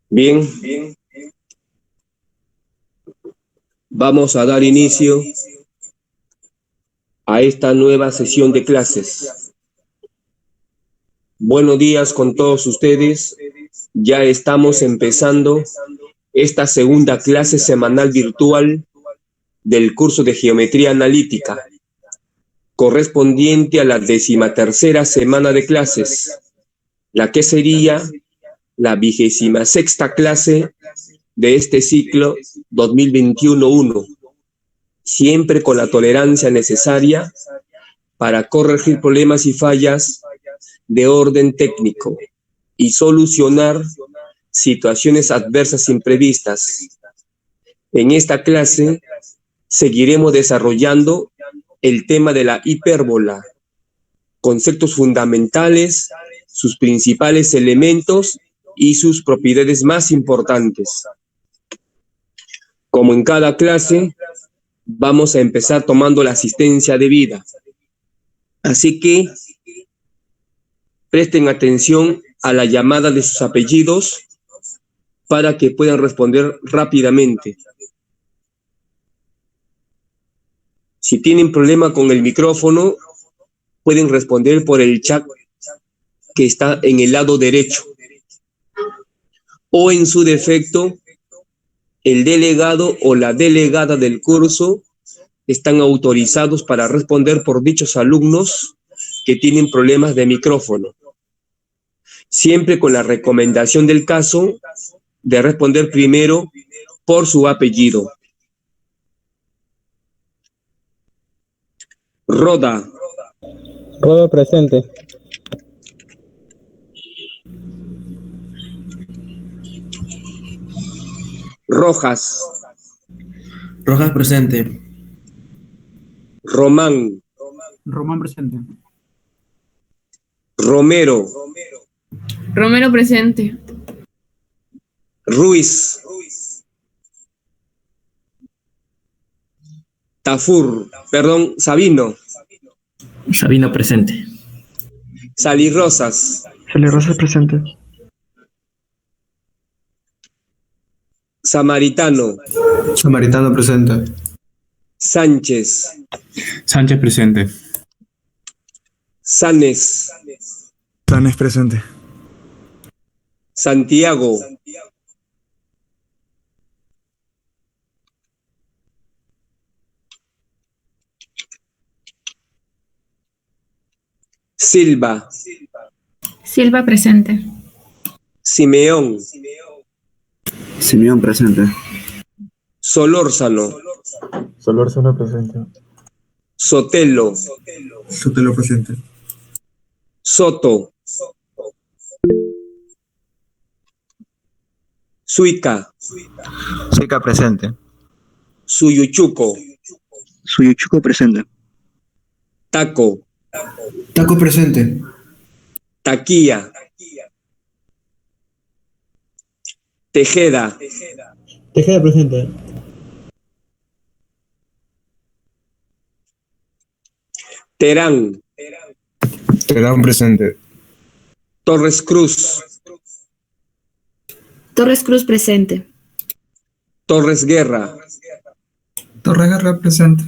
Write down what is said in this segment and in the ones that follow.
Bien, vamos a dar inicio a esta nueva sesión de clases. Buenos días con todos ustedes. Ya estamos empezando esta segunda clase semanal virtual del curso de Geometría Analítica, correspondiente a la 13ª semana de clases, la que sería la 26ª clase de este ciclo 2021-1, siempre con la tolerancia necesaria para corregir problemas y fallas de orden técnico y solucionar situaciones adversas imprevistas. En esta clase seguiremos desarrollando el tema de la hipérbola, conceptos fundamentales, sus principales elementos y sus propiedades más importantes. Como en cada clase, vamos a empezar tomando la asistencia debida. Así que presten atención a la llamada de sus apellidos para que puedan responder rápidamente. Si tienen problema con el micrófono, pueden responder por el chat que está en el lado derecho. O en su defecto, el delegado o la delegada del curso están autorizados para responder por dichos alumnos que tienen problemas de micrófono. Siempre con la recomendación del caso de responder primero por su apellido. Roda. Roda presente. Rojas. Rojas presente. Román. Román presente. Romero. Romero presente. Ruiz. Sabino. Sabino presente. Salirrosas. Salirrosas presente. Samaritano. Samaritano presente. Sánchez. Sánchez presente. Sanes. Sanes presente. Santiago. Silva. Silva presente. Simeón. Simeón presente. Solórzano. Solórzano presente. Sotelo. Sotelo presente. Soto. Suica. Suica presente. Suyuchuco. Suyuchuco presente. Taco. Taco presente. Taquilla. Tejeda. Tejeda presente. Terán. Terán presente. Torres Cruz. Torres Cruz presente. Torres Guerra. Torres Guerra presente.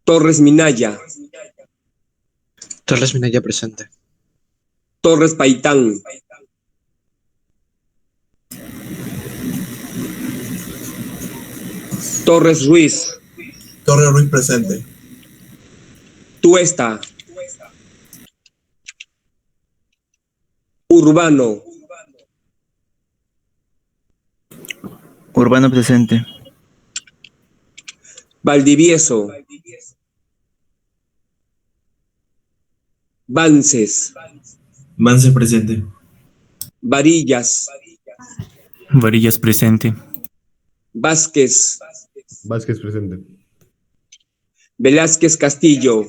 Torres Minaya. Torres Minaya presente. Torres Paitán. Torres Ruiz. Torres Ruiz presente. Tuesta. Urbano. Urbano presente. Valdivieso. Vances. Vances presente. Varillas. Varillas presente. Vázquez. Vázquez presente. Velázquez Castillo.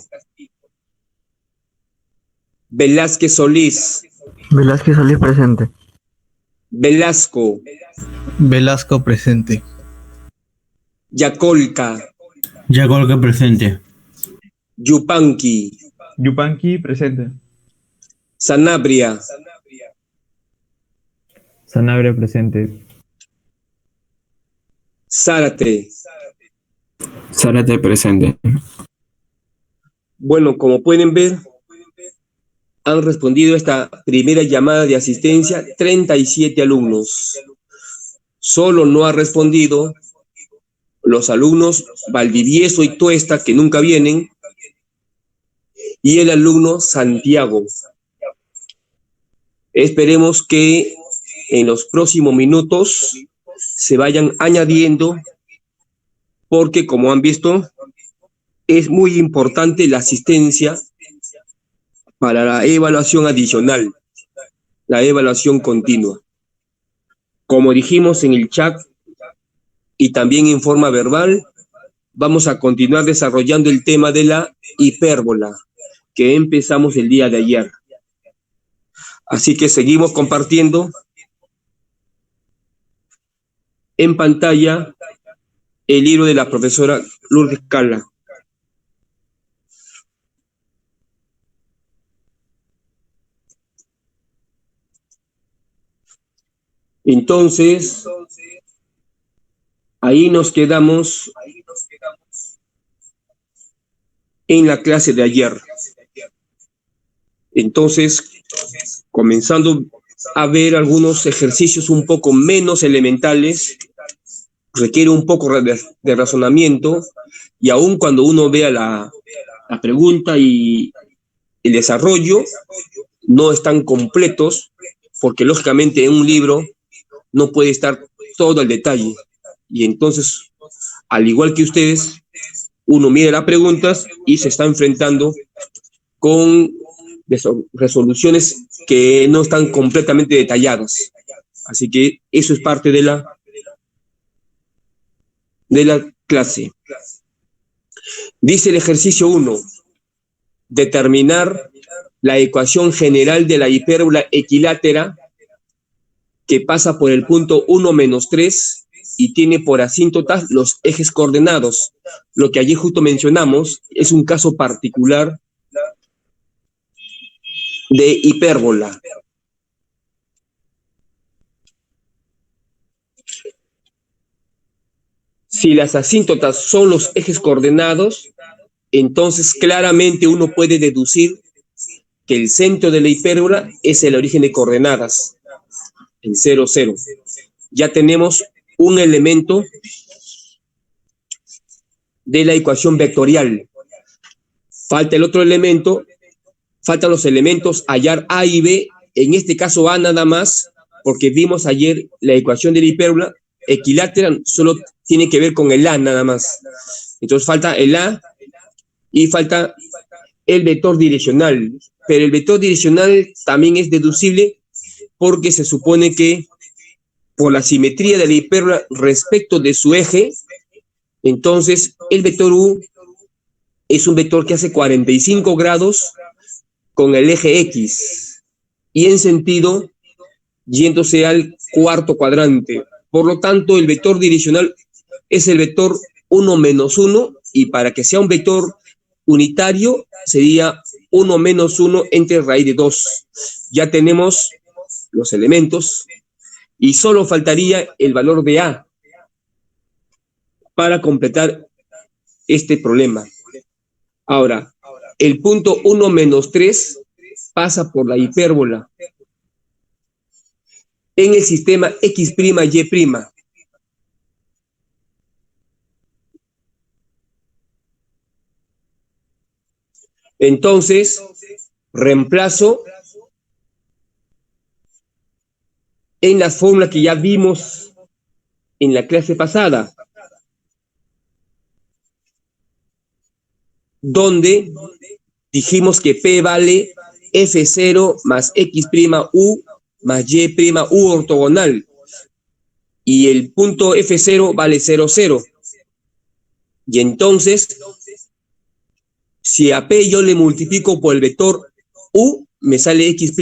Velázquez Solís. Velázquez Solís presente. Velasco. Velasco presente. Yacolca. Yagolga presente. Yupanqui. Yupanqui presente. Sanabria. Sanabria presente. Zárate. Zárate presente. Bueno, como pueden ver, han respondido esta primera llamada de asistencia 37 alumnos. Solo no ha respondido los alumnos Valdivieso y Tuesta, que nunca vienen, y el alumno Santiago. Esperemos que en los próximos minutos se vayan añadiendo, porque como han visto, es muy importante la asistencia para la evaluación adicional, la evaluación continua. Como dijimos en el chat y también en forma verbal, vamos a continuar desarrollando el tema de la hipérbola, que empezamos el día de ayer. Así que seguimos compartiendo en pantalla el libro de la profesora Lourdes Cala. Entonces, ahí nos quedamos en la clase de ayer. Entonces, comenzando a ver algunos ejercicios un poco menos elementales, requiere un poco de razonamiento, y aun cuando uno vea la pregunta y el desarrollo, no están completos, porque lógicamente en un libro no puede estar todo el detalle. Y entonces, al igual que ustedes, uno mira las preguntas y se está enfrentando con resoluciones que no están completamente detalladas. Así que eso es parte de la clase. Dice el ejercicio 1, determinar la ecuación general de la hipérbola equilátera que pasa por el punto 1 menos 3 y tiene por asíntotas los ejes coordenados. Lo que allí justo mencionamos es un caso particular de hipérbola. Si las asíntotas son los ejes coordenados, entonces claramente uno puede deducir que el centro de la hipérbola es el origen de coordenadas, en 0, 0. Ya tenemos un elemento de la ecuación vectorial. Falta el otro elemento, faltan los elementos hallar A y B, en este caso A nada más, porque vimos ayer la ecuación de la hipérbola equilátera solo tiene que ver con el A nada más. Entonces falta el A y falta el vector direccional, pero el vector direccional también es deducible porque se supone que por la simetría de la hipérbola respecto de su eje, entonces el vector U es un vector que hace 45 grados con el eje X y en sentido yéndose al cuarto cuadrante. Por lo tanto, el vector direccional es el vector 1 menos 1 y para que sea un vector unitario sería 1 menos 1 entre raíz de 2. Ya tenemos los elementos y solo faltaría el valor de A para completar este problema. Ahora, el punto 1 menos 3 pasa por la hipérbola en el sistema X', Y'. Entonces, reemplazo en las fórmulas que ya vimos en la clase pasada, donde dijimos que P vale F0 más X', más Y' ortogonal, y el punto F0 vale 0, 0. Y entonces, si a P yo le multiplico por el vector U, me sale X'.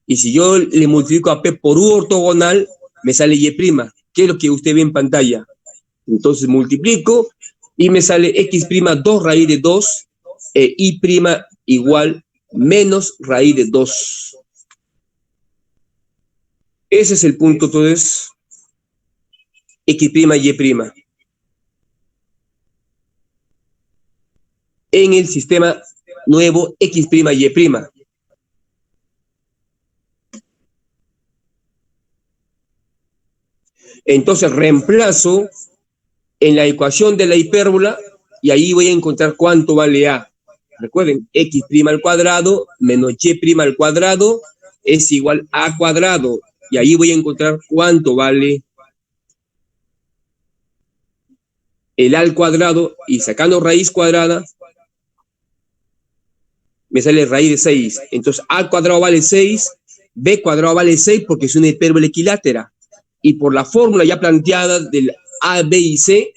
Y si yo le multiplico a P por U ortogonal, me sale Y', que es lo que usted ve en pantalla. Entonces multiplico y me sale X', 2 raíz de 2, e Y' igual menos raíz de 2. Ese es el punto, entonces, X', Y'. En el sistema nuevo X', Y'. Entonces reemplazo en la ecuación de la hipérbola y ahí voy a encontrar cuánto vale A. Recuerden, X' al cuadrado menos Y' al cuadrado es igual a A cuadrado. Y ahí voy a encontrar cuánto vale el A al cuadrado, y sacando raíz cuadrada me sale raíz de 6. Entonces A al cuadrado vale 6, B cuadrado vale 6 porque es una hipérbola equilátera. Y por la fórmula ya planteada del A, B y C,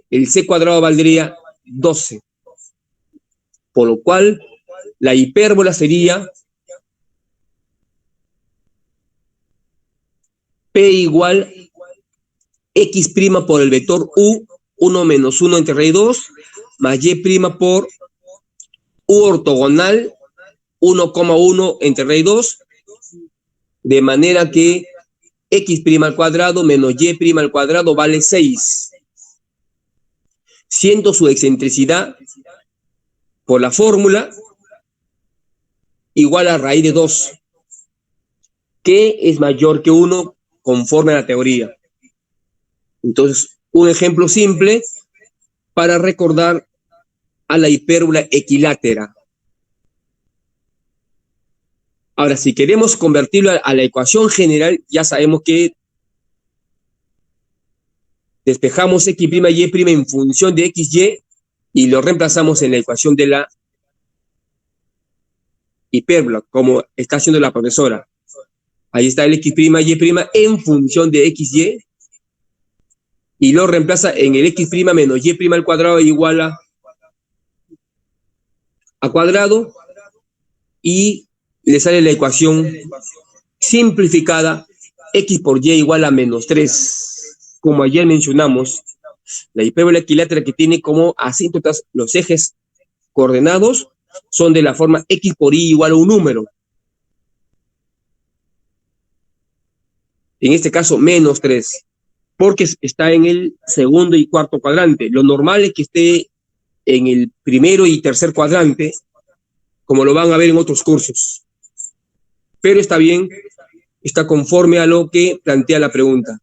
el C cuadrado valdría 12. Por lo cual la hipérbola sería P igual X' por el vector U, 1 menos 1 entre raíz 2, más Y' por U ortogonal, 1,1 entre raíz 2, de manera que X' al cuadrado menos Y' al cuadrado vale 6. Siendo su excentricidad por la fórmula igual a raíz de 2, que es mayor que 1 conforme a la teoría. Entonces, un ejemplo simple para recordar a la hipérbola equilátera. Ahora, si queremos convertirlo a la ecuación general, ya sabemos que despejamos X', Y' en función de XY y lo reemplazamos en la ecuación de la hipérbola, como está haciendo la profesora. Ahí está el X', Y' en función de XY y lo reemplaza en el X' menos Y' al cuadrado igual a cuadrado, y le sale la ecuación simplificada X por Y igual a menos 3. Como ayer mencionamos, la hipérbola equilátera que tiene como asíntotas los ejes coordenados son de la forma X por Y igual a un número. En este caso, menos 3, porque está en el segundo y cuarto cuadrante. Lo normal es que esté en el primero y tercer cuadrante, como lo van a ver en otros cursos. Pero está bien, está conforme a lo que plantea la pregunta.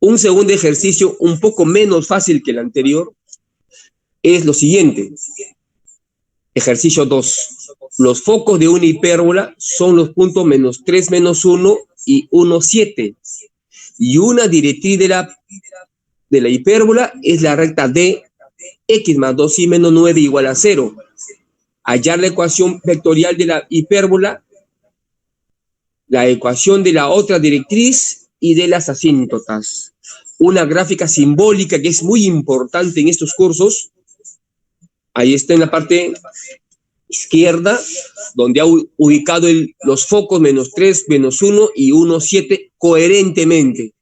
Un segundo ejercicio un poco menos fácil que el anterior es lo siguiente. Ejercicio 2. Los focos de una hipérbola son los puntos menos 3, menos 1 y 1, 7. Y una directriz de la hipérbola es la recta D, X más 2y menos 9 igual a 0. Hallar la ecuación vectorial de la hipérbola, la ecuación de la otra directriz y de las asíntotas. Una gráfica simbólica que es muy importante en estos cursos. Ahí está en la parte izquierda, donde ha ubicado los focos menos 3, menos 1 y 1, 7 coherentemente.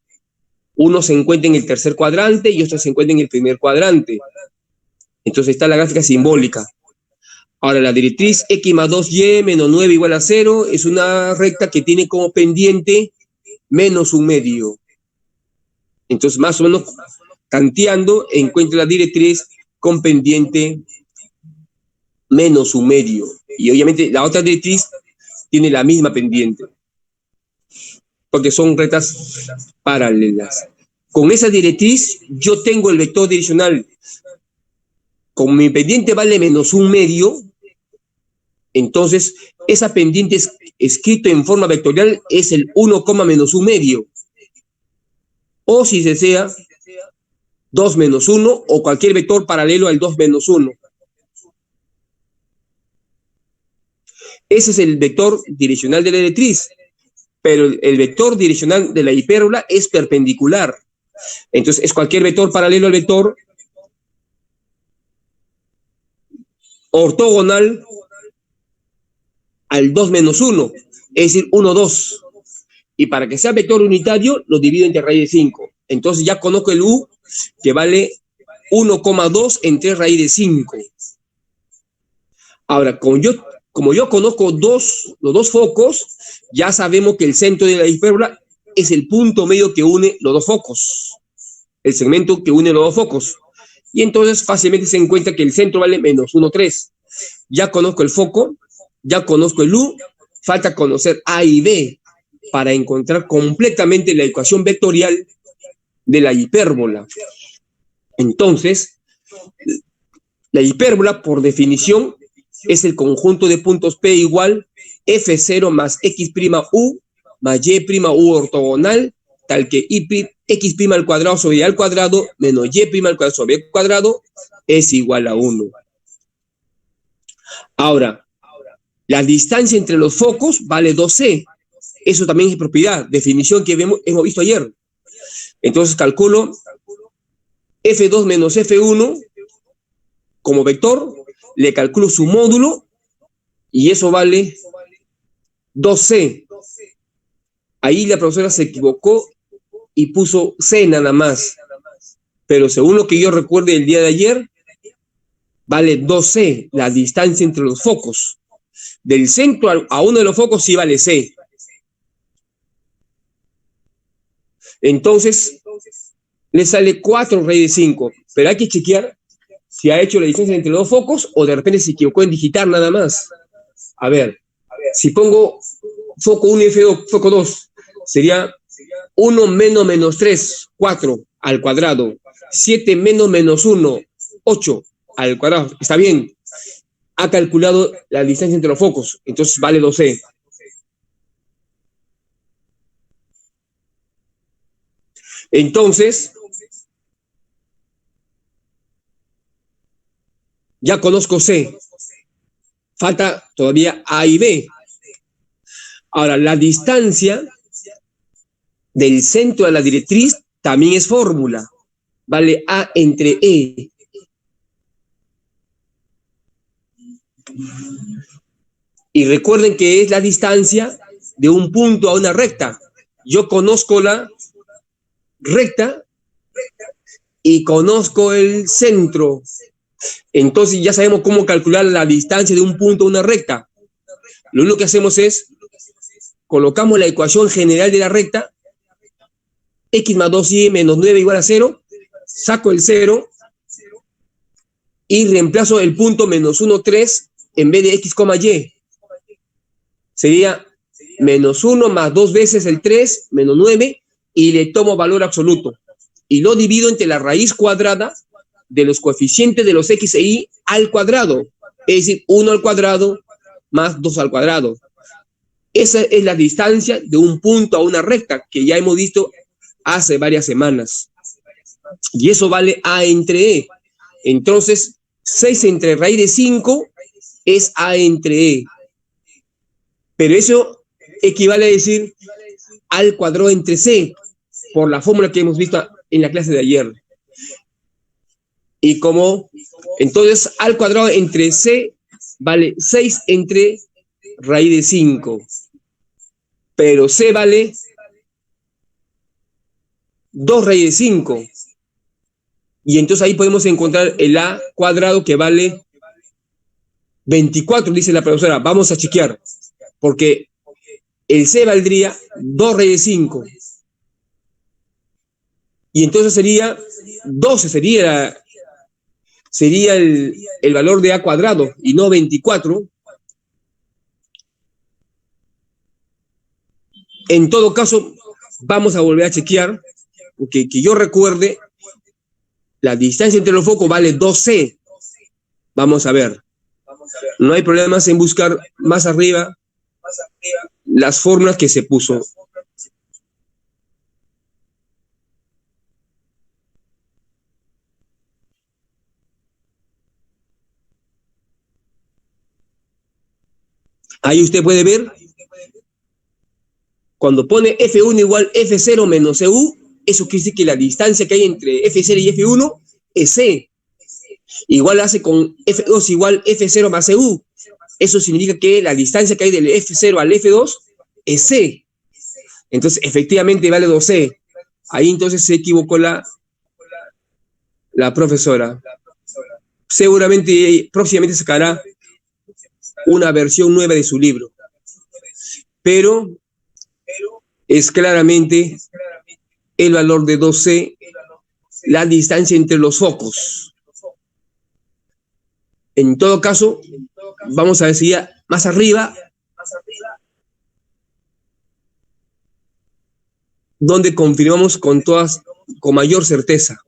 Uno se encuentra en el tercer cuadrante y otro se encuentra en el primer cuadrante. Entonces está la gráfica simbólica. Ahora, la directriz X más 2Y menos 9 igual a 0 es una recta que tiene como pendiente menos un medio. Entonces, más o menos, tanteando, encuentra la directriz con pendiente menos un medio. Y obviamente la otra directriz tiene la misma pendiente, porque son rectas paralelas. Con esa directriz yo tengo el vector direccional. Como mi pendiente vale menos un medio, entonces esa pendiente escrito en forma vectorial es el 1, menos un medio. O si se desea, 2 menos 1 o cualquier vector paralelo al 2 menos 1. Ese es el vector direccional de la directriz, pero el vector direccional de la hipérbola es perpendicular. Entonces es cualquier vector paralelo al vector ortogonal al 2 menos 1, es decir, 1, 2. Y para que sea vector unitario, lo divido entre raíz de 5. Entonces ya conozco el U, que vale 1,2 entre raíz de 5. Ahora, como como yo conozco los dos focos, ya sabemos que el centro de la hipérbola es el punto medio que une los dos focos, el segmento que une los dos focos. Y entonces fácilmente se encuentra que el centro vale menos 1, 3. Ya conozco el foco, ya conozco el U, falta conocer A y B para encontrar completamente la ecuación vectorial de la hipérbola. Entonces, la hipérbola, por definición, es el conjunto de puntos P igual F0 más X' U más Y' U ortogonal, tal que X' al cuadrado sobre Y al cuadrado menos Y' al cuadrado sobre Y cuadrado es igual a 1. Ahora, la distancia entre los focos vale 2C. Eso también es propiedad, definición que hemos visto ayer. Entonces calculo F2 menos F1 como vector, le calculo su módulo y eso vale 2C. Ahí la profesora se equivocó y puso C nada más. Pero según lo que yo recuerdo del día de ayer, vale 2C, la distancia entre los focos. Del centro a uno de los focos sí vale C. Entonces, le sale 4 raíz de 5. Pero hay que chequear si ha hecho la distancia entre los dos focos o de repente se equivocó en digitar nada más. A ver, si pongo foco 1 y F2, foco 2, sería 1 menos menos 3, 4 al cuadrado. 7 menos menos 1, 8 al cuadrado. Está bien. Ha calculado la distancia entre los focos, entonces vale 2C. Entonces, ya conozco C. Falta todavía A y B. Ahora, la distancia del centro de la directriz también es fórmula. Vale A entre E. Y recuerden que es la distancia de un punto a una recta. Yo conozco la recta y conozco el centro. Entonces ya sabemos cómo calcular la distancia de un punto a una recta. Lo único que hacemos es colocamos la ecuación general de la recta, x más 2y menos 9 igual a 0, saco el 0 y reemplazo el punto menos 1, 3 en vez de x, y. Sería menos 1 más 2 veces el 3, menos 9, y le tomo valor absoluto. Y lo divido entre la raíz cuadrada de los coeficientes de los x e y al cuadrado. Es decir, 1 al cuadrado más 2 al cuadrado. Esa es la distancia de un punto a una recta que ya hemos visto hace varias semanas. Y eso vale A entre E. Entonces, 6 entre raíz de 5 es A entre E. Pero eso equivale a decir al cuadrado entre C, por la fórmula que hemos visto en la clase de ayer. Y como, entonces, al cuadrado entre C vale 6 entre raíz de 5. Pero C vale 2 raíz de 5. Y entonces ahí podemos encontrar el A cuadrado que vale 24, dice la profesora. Vamos a chequear. Porque el C valdría 2 raíz de 5. Y entonces sería 12, sería el valor de A cuadrado y no 24. En todo caso, vamos a volver a chequear, porque que yo recuerde, la distancia entre los focos vale 2C. Vamos a ver. No hay problemas en buscar más arriba las fórmulas que se puso. Ahí usted puede ver, cuando pone F1 igual F0 menos EU, eso quiere decir que la distancia que hay entre F0 y F1 es C. Igual hace con F2 igual F0 más EU. Eso significa que la distancia que hay del F0 al F2 es C. Entonces, efectivamente vale 2C. Ahí entonces se equivocó la profesora. Seguramente próximamente sacará una versión nueva de su libro. Pero es claramente el valor de 2C, la distancia entre los focos. En todo caso, vamos a ver si ya más arriba, donde confirmamos con mayor certeza.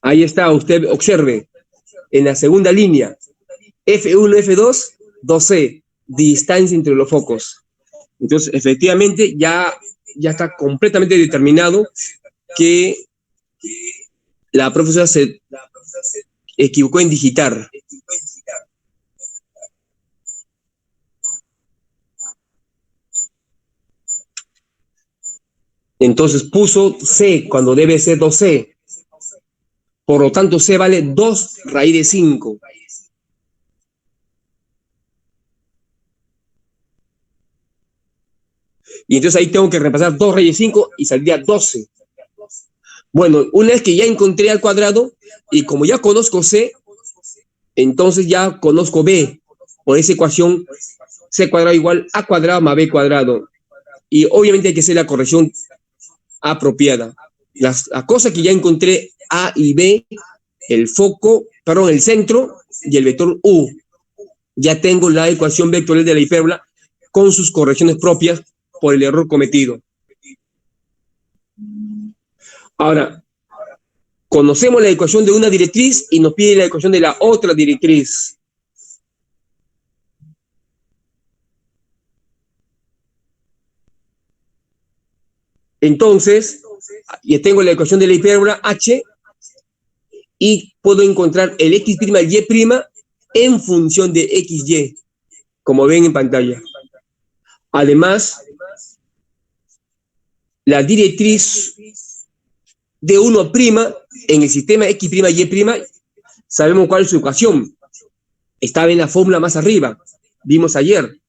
Ahí está, usted observe, en la segunda línea, F1, F2, 2C, distancia entre los focos. Entonces, efectivamente, ya está completamente determinado que la profesora se equivocó en digitar. Entonces puso C cuando debe ser 2C. Por lo tanto, C vale 2 raíz de 5. Y entonces ahí tengo que repasar 2 raíz de 5 y saldría 12. Bueno, una vez que ya encontré al cuadrado, y como ya conozco C, entonces ya conozco B. Por esa ecuación, C cuadrado igual A cuadrado más B cuadrado. Y obviamente hay que hacer la corrección apropiada. Las cosas que ya encontré, A y B, el centro y el vector U. Ya tengo la ecuación vectorial de la hipérbola con sus correcciones propias por el error cometido. Ahora, conocemos la ecuación de una directriz y nos pide la ecuación de la otra directriz. Entonces, ya tengo la ecuación de la hipérbola H y puedo encontrar el X' y Y' en función de XY, como ven en pantalla. Además, la directriz de 1' en el sistema X', Y', sabemos cuál es su ecuación. Estaba en la fórmula más arriba, vimos ayer.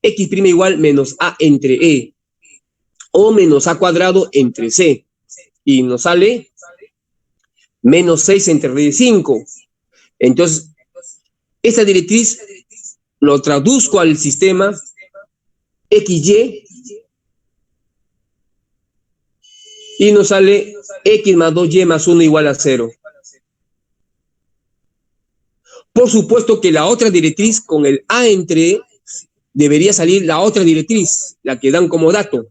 X' igual menos A entre E, o menos A cuadrado entre C. Y nos sale menos 6 entre raíz de 5. Entonces, esta directriz lo traduzco al sistema XY y nos sale X más 2Y más 1 igual a 0. Por supuesto que la otra directriz con el A entre E debería salir la otra directriz, la que dan como dato.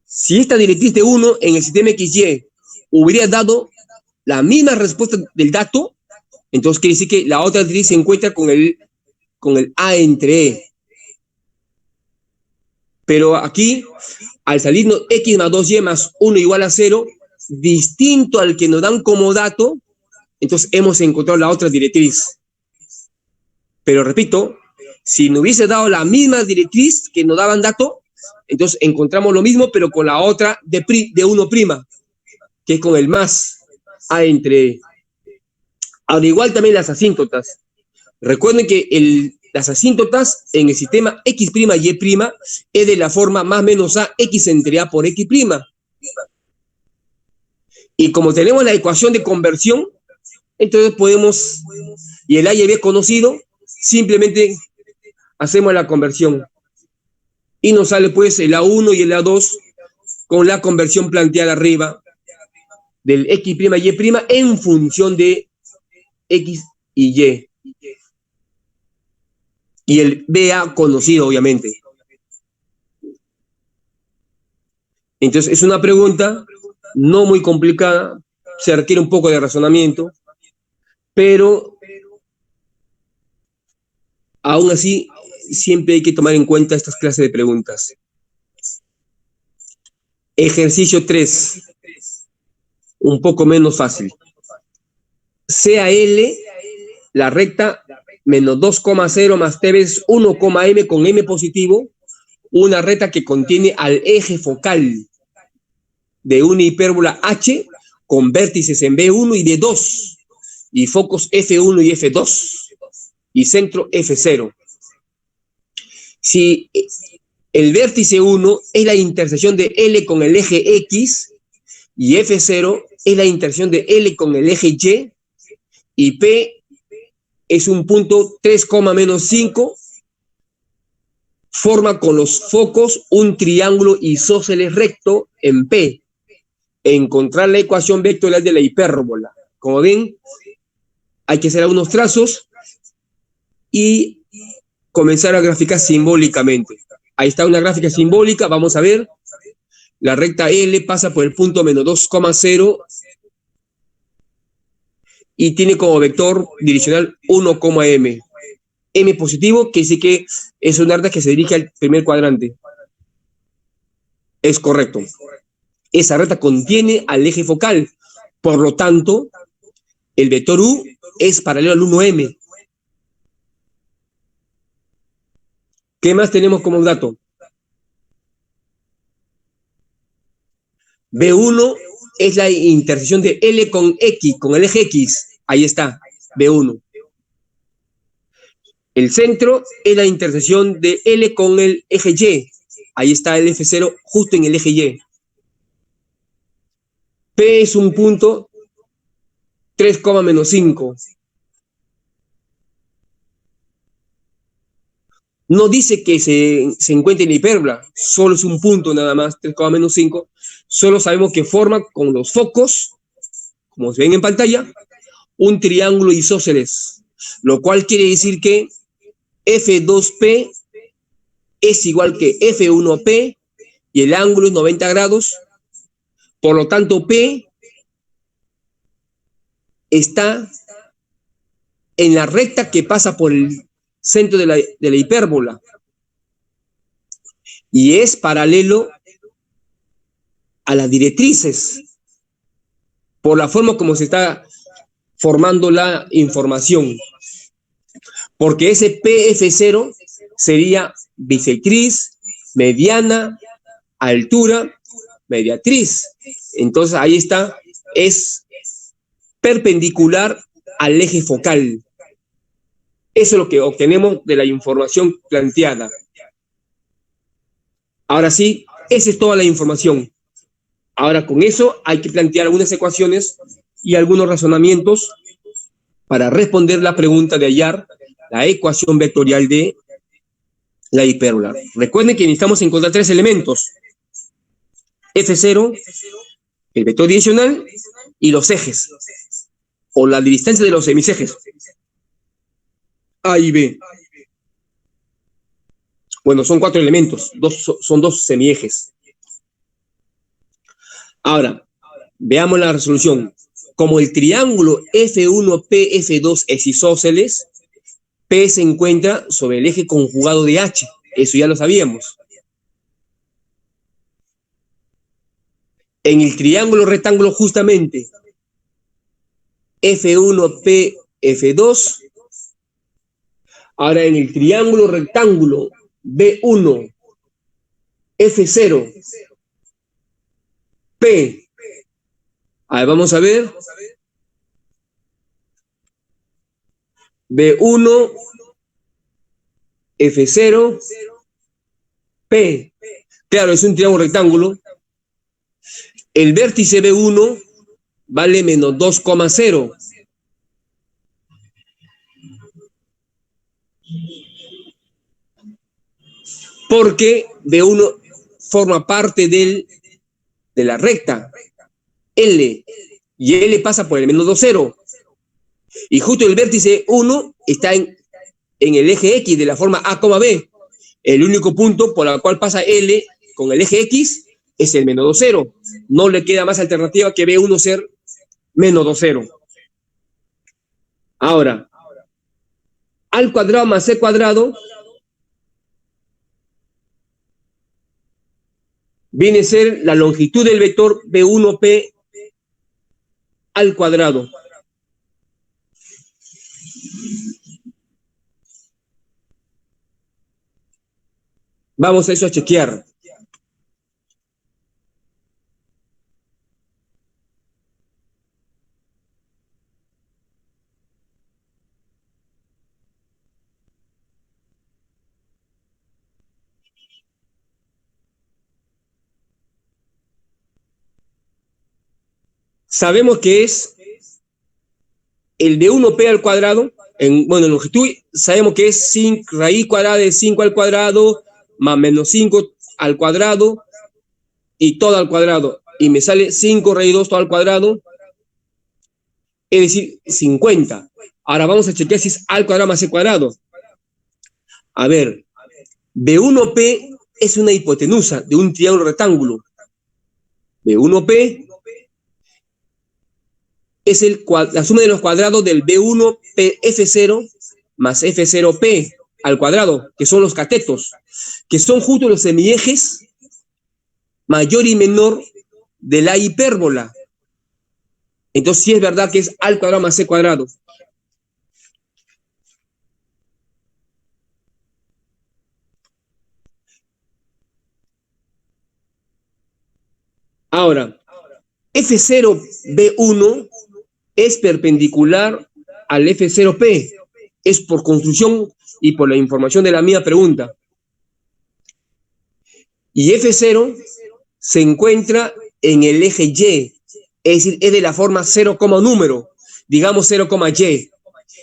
Si esta directriz de 1 en el sistema XY hubiera dado la misma respuesta del dato, entonces quiere decir que la otra directriz se encuentra con el A entre E. Pero aquí, al salirnos X más 2Y más 1 igual a 0, distinto al que nos dan como dato, entonces hemos encontrado la otra directriz. Pero repito, si nos hubiese dado la misma directriz que nos daban dato, entonces encontramos lo mismo, pero con la otra de 1', que es con el más A entre E. Al igual también las asíntotas. Recuerden que las asíntotas en el sistema X', Y' es de la forma más menos A, X entre A por X'. Y como tenemos la ecuación de conversión, entonces podemos, y el A y el B conocido, simplemente hacemos la conversión. Y nos sale pues el A1 y el A2 con la conversión planteada arriba del X', Y' en función de X y Y. Y el BA conocido, obviamente. Entonces, es una pregunta no muy complicada, se requiere un poco de razonamiento, pero aún así, siempre hay que tomar en cuenta estas clases de preguntas. Ejercicio 3, un poco menos fácil. CAL, la recta menos 2,0 más T veces 1,m con m positivo, una recta que contiene al eje focal de una hipérbola H con vértices en B1 y B2 y focos F1 y F2. y centro F0. Si el vértice 1 es la intersección de L con el eje X y F0 es la intersección de L con el eje y P es un punto 3,-5, forma con los focos un triángulo isósceles recto en P. Encontrar la ecuación vectorial de la hipérbola. Como ven, hay que hacer algunos trazos y comenzar a graficar simbólicamente. Ahí está una gráfica simbólica, vamos a ver. La recta L pasa por el punto -2,0 y tiene como vector direccional 1,m. M positivo, que dice que es una recta que se dirige al primer cuadrante. Es correcto. Esa recta contiene al eje focal. Por lo tanto, el vector U es paralelo al 1m. ¿Qué más tenemos como dato? B1 es la intersección de L con X, con el eje X. Ahí está, B1. El centro es la intersección de L con el eje Y. Ahí está el F0 justo en el eje Y. P es un punto 3,-5. No dice que se encuentre en la hipérbola, solo es un punto nada más, 3,-5. Solo sabemos que forma con los focos, como se ven en pantalla, un triángulo isósceles, lo cual quiere decir que F2P es igual que F1P y el ángulo es 90 grados. Por lo tanto, P está en la recta que pasa por el centro de la hipérbola y es paralelo a las directrices por la forma como se está formando la información, porque ese PF0 sería bisectriz, mediana, altura, mediatriz. Entonces ahí está, es perpendicular al eje focal. Eso es lo que obtenemos de la información planteada. Ahora sí, esa es toda la información. Ahora con eso hay que plantear algunas ecuaciones y algunos razonamientos para responder la pregunta de hallar la ecuación vectorial de la hipérbola. Recuerden que necesitamos encontrar tres elementos: F0, el vector direccional y los ejes, o la distancia de los semisejes A y B. Bueno, son cuatro elementos, son dos semiejes. Ahora, veamos la resolución. Como el triángulo F1PF2 es isósceles, P se encuentra sobre el eje conjugado de H. Eso ya lo sabíamos. En el triángulo rectángulo justamente F1PF2. Ahora en el triángulo rectángulo B1 F0 P. A ver, vamos a ver. B1 F0 P. Claro, es un triángulo rectángulo. El vértice B1 vale -2,0. Porque B1 forma parte de la recta L, y L pasa por el -2,0. Y justo el vértice 1 está en el eje X de la forma A, B. El único punto por el cual pasa L con el eje X es el -2,0. No le queda más alternativa que B1 ser -2,0. Ahora, al cuadrado más C cuadrado viene a ser la longitud del vector B1P al cuadrado. Vamos a eso a chequear. sabemos que es el B1P al cuadrado, en longitud sabemos que es raíz cuadrada de 5 al cuadrado más menos 5 al cuadrado y todo al cuadrado. Y me sale 5 raíz 2 todo al cuadrado, es decir, 50. Ahora vamos a chequear si es A al cuadrado más C cuadrado. A ver, B1P es una hipotenusa de un triángulo rectángulo. B1P es la suma de los cuadrados del B1P F0 más F0P al cuadrado, que son los catetos, que son justo los semiejes mayor y menor de la hipérbola. Entonces sí es verdad que es A al cuadrado más C cuadrado. Ahora, F0B1 es perpendicular al F0P. Es por construcción y por la información de la mía pregunta. Y F0 se encuentra en el eje Y, es decir, es de la forma 0, número, digamos 0, Y.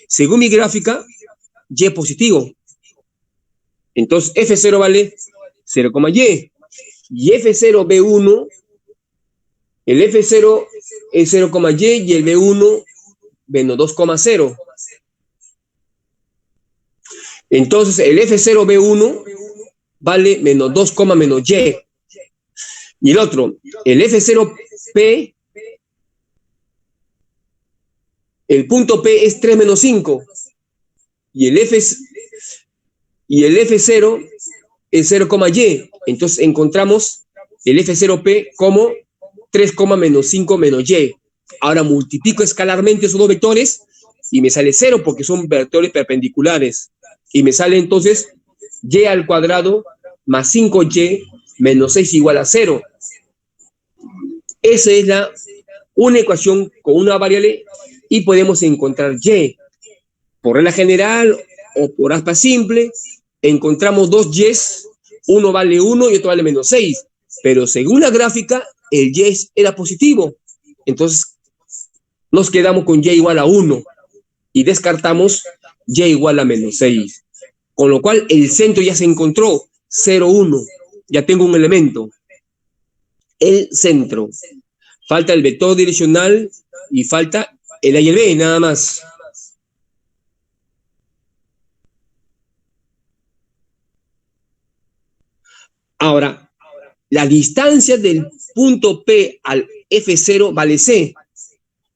Según mi gráfica, Y positivo. Entonces F0 vale 0, Y. Y F0B1, el F0 es 0, Y y el B1 menos 2,0. Entonces el F0B1 vale menos 2, menos Y. Y el otro, el F0P, el punto P es 3 menos 5. Y el F0 es 0, Y. Entonces encontramos el F0P como 3, menos 5 menos Y. Ahora multiplico escalarmente esos dos vectores y me sale 0 porque son vectores perpendiculares. Y me sale entonces Y al cuadrado más 5Y menos 6 igual a 0. Esa es una ecuación con una variable y podemos encontrar Y. Por regla general o por aspa simple, encontramos dos Y's, uno vale 1 y otro vale menos 6. Pero según la gráfica, el Y era positivo. Entonces, nos quedamos con Y igual a 1 y descartamos Y igual a menos 6. Con lo cual, el centro ya se encontró, 0, 1. Ya tengo un elemento. El centro. Falta el vector direccional y falta el A y el B, nada más. Ahora, la distancia del punto P al F0 vale C.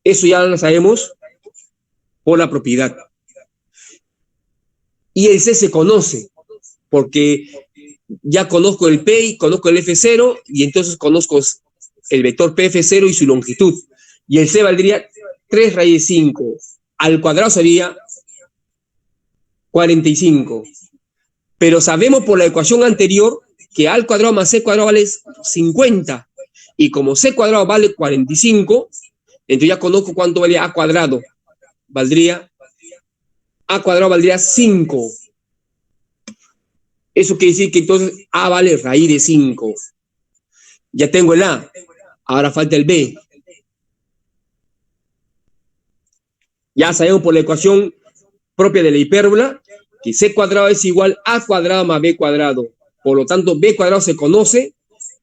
Eso ya lo sabemos por la propiedad. Y el C se conoce, porque ya conozco el P y conozco el F0, y entonces conozco el vector PF0 y su longitud. Y el C valdría 3 raíz 5. Al cuadrado sería 45. Pero sabemos por la ecuación anterior que A al cuadrado más C cuadrado vale 50. Y como C cuadrado vale 45, entonces ya conozco cuánto valía A cuadrado. A cuadrado valdría 5. Eso quiere decir que entonces A vale raíz de 5. Ya tengo el A. Ahora falta el B. Ya sabemos por la ecuación propia de la hipérbola que C cuadrado es igual a A cuadrado más B cuadrado. Por lo tanto, B cuadrado se conoce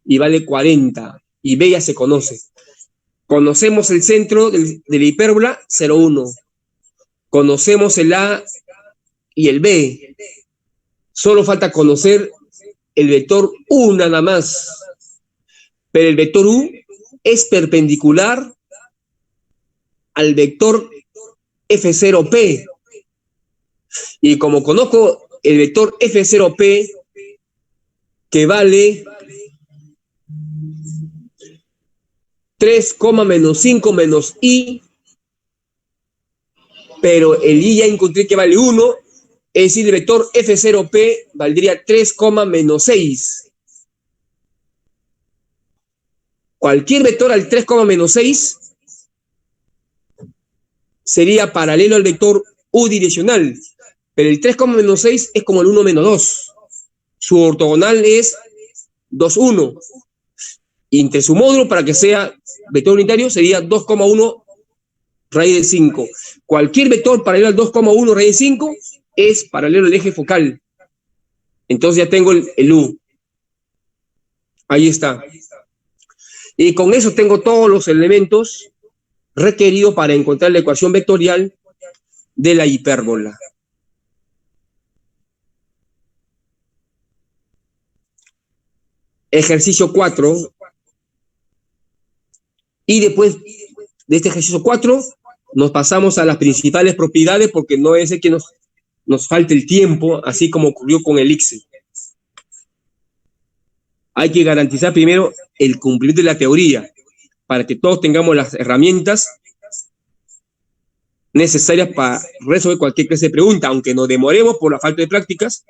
y vale 40. Y B ya se conoce. Conocemos el centro de la hipérbola, 0, 1. Conocemos el A y el B. Solo falta conocer el vector U nada más. Pero el vector U es perpendicular al vector F0P. Y como conozco el vector F0P, que vale 3, menos 5 menos I, pero el I ya encontré que vale 1, es decir, el vector F0P valdría 3, menos 6. Cualquier vector al 3, menos 6 sería paralelo al vector U direccional, pero el 3, menos 6 es como el 1 menos 2. Su ortogonal es 2, 1. entre su módulo, para que sea vector unitario, sería 2,1 raíz de 5. Cualquier vector paralelo al 2,1 raíz de 5 es paralelo al eje focal. Entonces ya tengo el U. Ahí está. Y con eso tengo todos los elementos requeridos para encontrar la ecuación vectorial de la hipérbola. Ejercicio 4. Y después de este ejercicio 4, nos pasamos a las principales propiedades, porque no es que nos falte el tiempo, así como ocurrió con el ICSE. Hay que garantizar primero el cumplimiento de la teoría, para que todos tengamos las herramientas necesarias para resolver cualquier clase de pregunta, aunque nos demoremos por la falta de prácticas,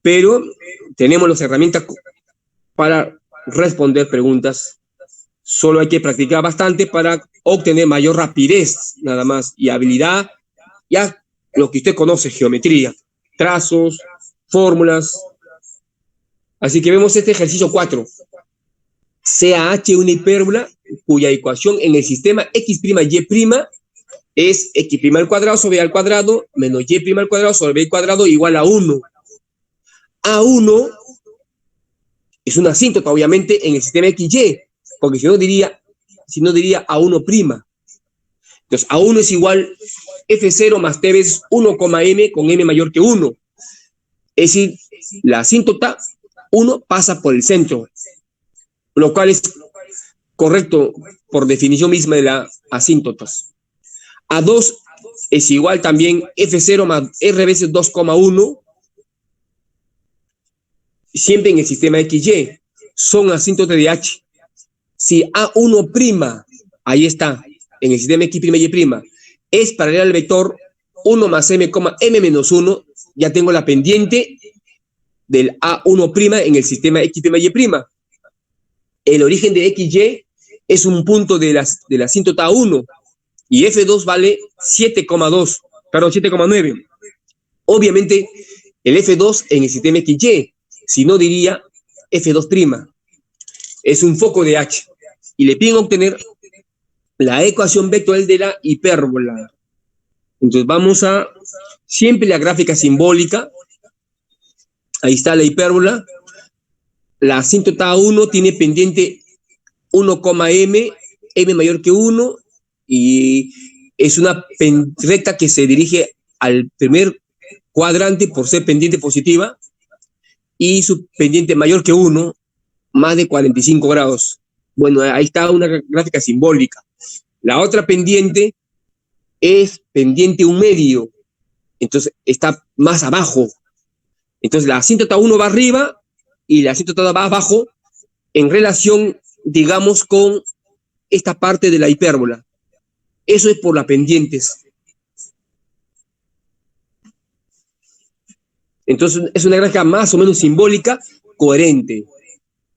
pero tenemos las herramientas para responder preguntas. Solo hay que practicar bastante para obtener mayor rapidez, nada más, y habilidad, ya lo que usted conoce, geometría, trazos, fórmulas. Así que vemos este ejercicio 4. Sea H una hipérbola cuya ecuación en el sistema X', Y' es X' al cuadrado sobre B al cuadrado menos Y' al cuadrado sobre B al cuadrado igual a 1. A1 es una asíntota, obviamente, en el sistema XY, porque si no diría A1'. Entonces, A1 es igual F0 más T veces 1,m con m mayor que 1. Es decir, la asíntota 1 pasa por el centro, lo cual es correcto por definición misma de las asíntotas. A2 es igual también F0 más R veces 2,1, siempre en el sistema XY. Son asíntotas de H. Si A1', ahí está, en el sistema X', es paralelo al vector 1 más m, m menos 1, ya tengo la pendiente del A1' en el sistema X', Y'. El origen de XY es un punto de la asíntota A1, y F2 vale 7,9. Obviamente, el F2 en el sistema XY, si no diría F2'. Es un foco de H. Y le piden obtener la ecuación vectorial de la hipérbola. Entonces vamos a siempre la gráfica simbólica. Ahí está la hipérbola. La asíntota A1 tiene pendiente 1,m, m mayor que 1, y es una recta que se dirige al primer cuadrante por ser pendiente positiva, y su pendiente mayor que 1, más de 45 grados. Bueno, ahí está una gráfica simbólica. La otra pendiente es pendiente 1 medio, entonces está más abajo. Entonces la asíntota 1 va arriba y la asíntota va abajo en relación, digamos, con esta parte de la hipérbola. Eso es por las pendientes. Entonces es una gráfica más o menos simbólica, coherente.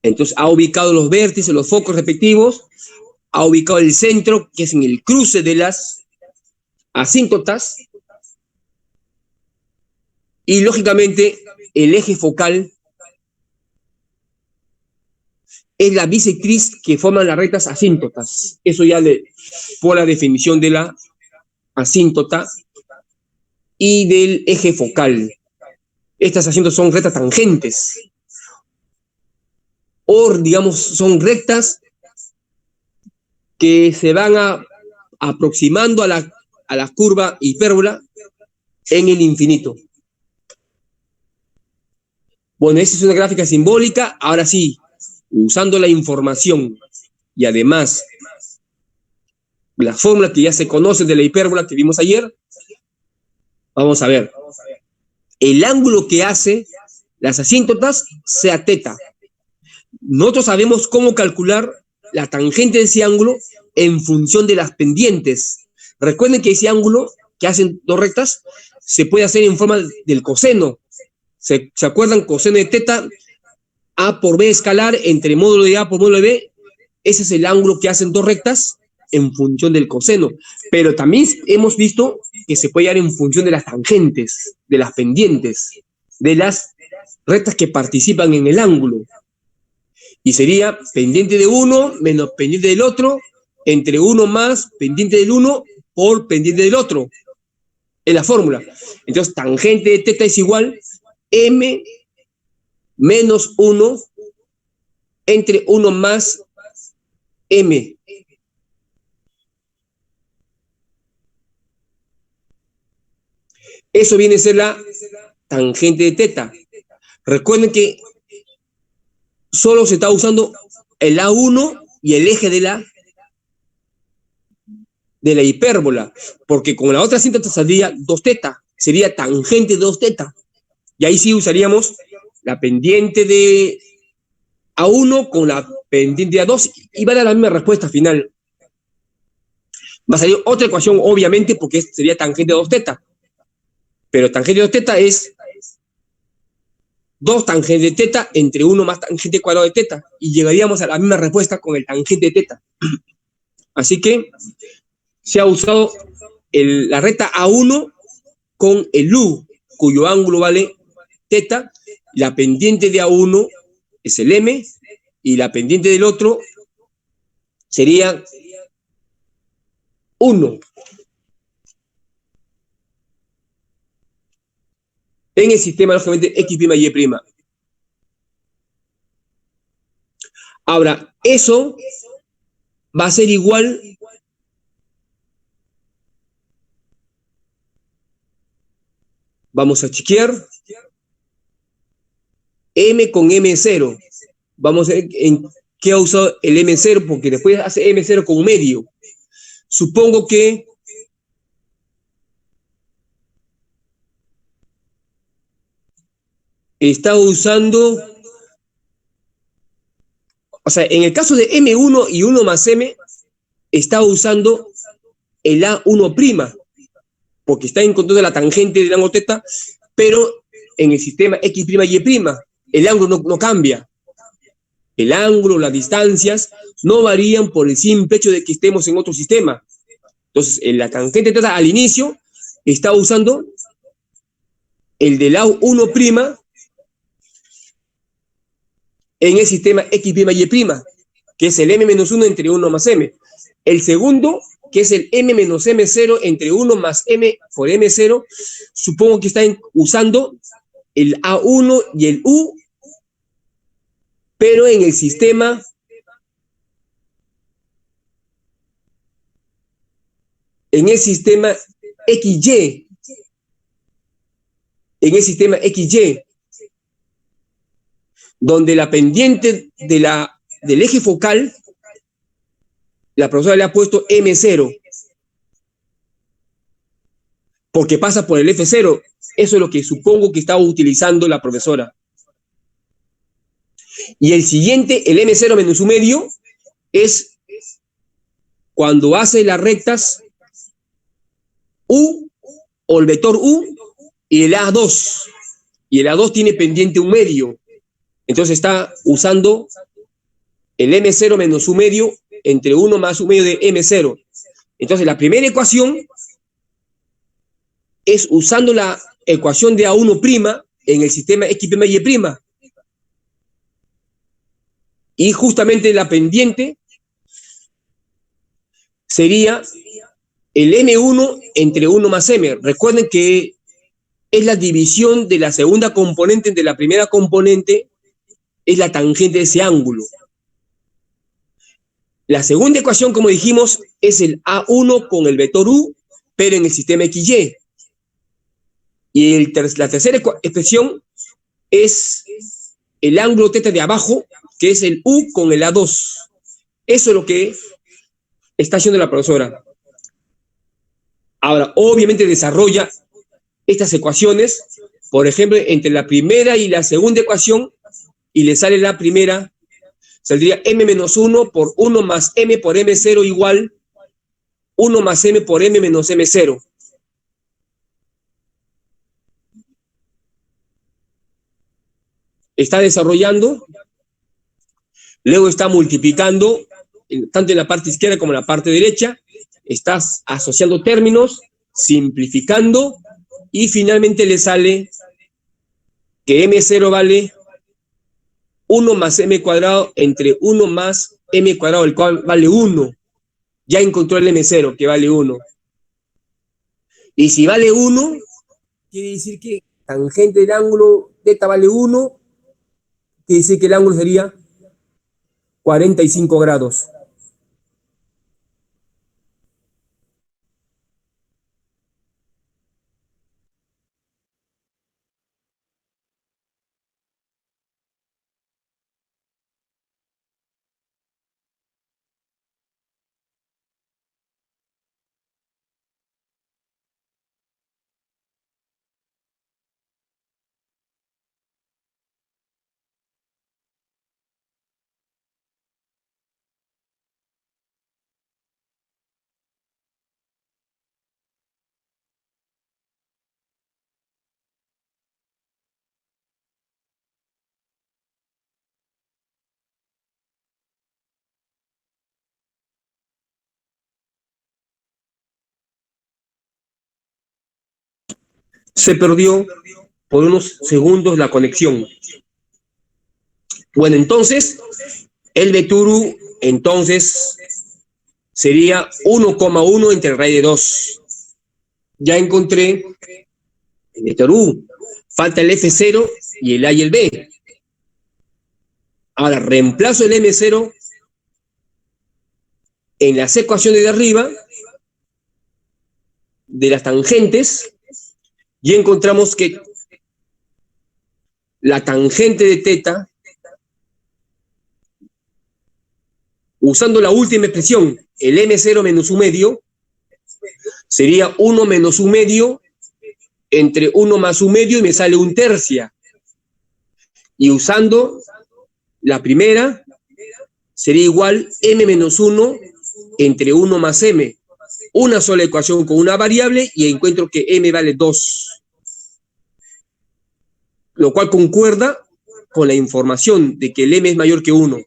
Entonces ha ubicado los vértices, los focos respectivos, ha ubicado el centro, que es en el cruce de las asíntotas, y lógicamente el eje focal es la bisectriz que forman las rectas asíntotas. Eso ya por la definición de la asíntota y del eje focal. Estas asíntotas son rectas tangentes, o digamos son rectas que se van aproximando a la curva hipérbola en el infinito. Bueno, esta es una gráfica simbólica. Ahora sí, usando la información y además la fórmula que ya se conoce de la hipérbola que vimos ayer, vamos a ver. El ángulo que hace las asíntotas sea teta. Nosotros sabemos cómo calcular la tangente de ese ángulo en función de las pendientes. Recuerden que ese ángulo que hacen dos rectas se puede hacer en forma del coseno. ¿Se acuerdan? Coseno de teta, A por B escalar entre módulo de A por módulo de B. Ese es el ángulo que hacen dos rectas en función del coseno. Pero también hemos visto que se puede dar en función de las tangentes, de las pendientes, de las rectas que participan en el ángulo. Y sería pendiente de uno menos pendiente del otro, entre uno más pendiente del uno por pendiente del otro. Es la fórmula. Entonces, tangente de teta es igual m menos 1 entre 1 más m. Eso viene a ser la tangente de teta. Recuerden que solo se está usando el A1 y el eje de la hipérbola, porque con la otra cinta te saldría 2 teta, sería tangente de 2 teta. Y ahí sí usaríamos la pendiente de A1 con la pendiente de A2 y va a dar la misma respuesta final. Va a salir otra ecuación, obviamente, porque sería tangente de 2 teta. Pero tangente de 2 teta es 2 tangente de teta entre 1 más tangente cuadrado de teta. Y llegaríamos a la misma respuesta con el tangente de teta. Así que se ha usado la recta A1 con el U, cuyo ángulo vale teta. La pendiente de A1 es el M y la pendiente del otro sería 1. En el sistema, lógicamente, X' y Y'. Ahora, eso va a ser igual vamos a chequear M con M0. Vamos a ver en qué ha usado el M0, porque después hace M0 con medio. Supongo que está usando, o sea, en el caso de M1 y 1 más M, está usando el A1', porque está encontrando la tangente del ángulo teta, pero en el sistema X' y Y', el ángulo no cambia. El ángulo, las distancias, no varían por el simple hecho de que estemos en otro sistema. Entonces, en la tangente teta al inicio está usando el del A1' en el sistema X' y Y', que es el M-1 entre 1 más M. El segundo, que es el M-M0 entre 1 más M por M0, supongo que está usando el A1 y el U, pero en el sistema XY. En el sistema XY, donde la pendiente del eje focal, la profesora le ha puesto M0, porque pasa por el F0. Eso es lo que supongo que estaba utilizando la profesora. Y el siguiente, el M0 menos su medio, es cuando hace las rectas U o el vector U y el A2. Y el A2 tiene pendiente un medio. Entonces está usando el M0 menos su medio entre 1 más su medio de M0. Entonces la primera ecuación es usando la ecuación de A1' en el sistema X' y Y'. Y justamente la pendiente sería el M1 entre 1 más M. Recuerden que es la división de la segunda componente entre la primera componente, es la tangente de ese ángulo. La segunda ecuación, como dijimos, es el A1 con el vector U, pero en el sistema XY. Y la tercera expresión es el ángulo teta de abajo, que es el U con el A2. Eso es lo que está haciendo la profesora. Ahora, obviamente desarrolla estas ecuaciones, por ejemplo, entre la primera y la segunda ecuación, y le sale la primera, saldría M-1 por 1 más M por M0 igual 1 más M por M menos M0. Está desarrollando, luego está multiplicando, tanto en la parte izquierda como en la parte derecha, estás asociando términos, simplificando, y finalmente le sale que M0 vale 1 más m cuadrado entre 1 más m cuadrado, el cual vale 1. Ya encontró el m0, que vale 1. Y si vale 1, quiere decir que tangente del ángulo θ vale 1, quiere decir que el ángulo sería 45 grados. Se perdió por unos segundos la conexión. Bueno, entonces, el vector U, entonces, sería 1,1 entre raíz de 2. Ya encontré el vector U. Falta el F0 y el A y el B. Ahora, reemplazo el M0 en las ecuaciones de arriba de las tangentes y encontramos que la tangente de θ, usando la última expresión, el M0 menos 1 medio, sería 1 menos 1 medio entre 1 más 1 medio y me sale 1/3. Y usando la primera, sería igual m menos 1 entre 1 más m. Una sola ecuación con una variable y encuentro que m vale 2. Lo cual concuerda con la información de que el m es mayor que 1.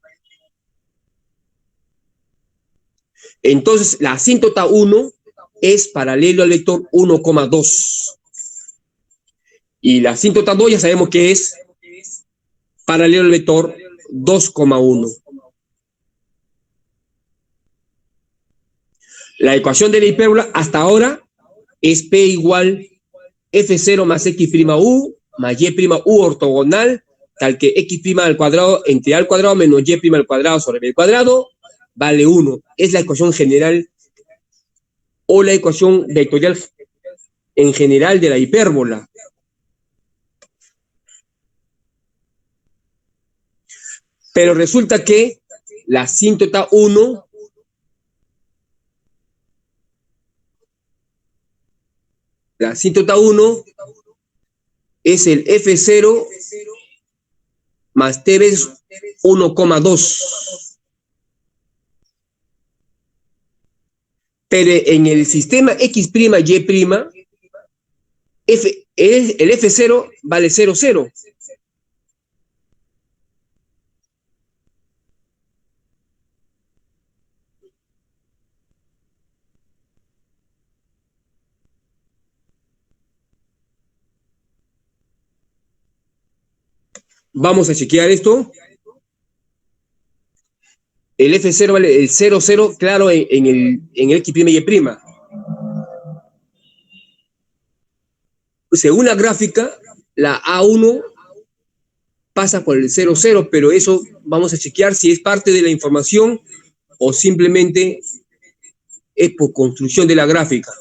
Entonces, la asíntota 1 es paralelo al vector 1,2. Y la asíntota 2 ya sabemos que es paralelo al vector 2,1. La ecuación de la hipérbola hasta ahora es P igual F0 más X'(U) más Y'(U) ortogonal, tal que X' al cuadrado entre A al cuadrado menos Y' al cuadrado sobre B al cuadrado vale 1. Es la ecuación general o la ecuación vectorial en general de la hipérbola. Pero resulta que la asíntota 1 es el F0 más T veces 1,2. Pero en el sistema X', Y', el F0 vale 0, 0. Vamos a chequear esto. El F0 vale el 0, 0, claro, en el X', Y'. Según la gráfica, la A1 pasa por el 0, 0, pero eso vamos a chequear si es parte de la información o simplemente es por construcción de la gráfica.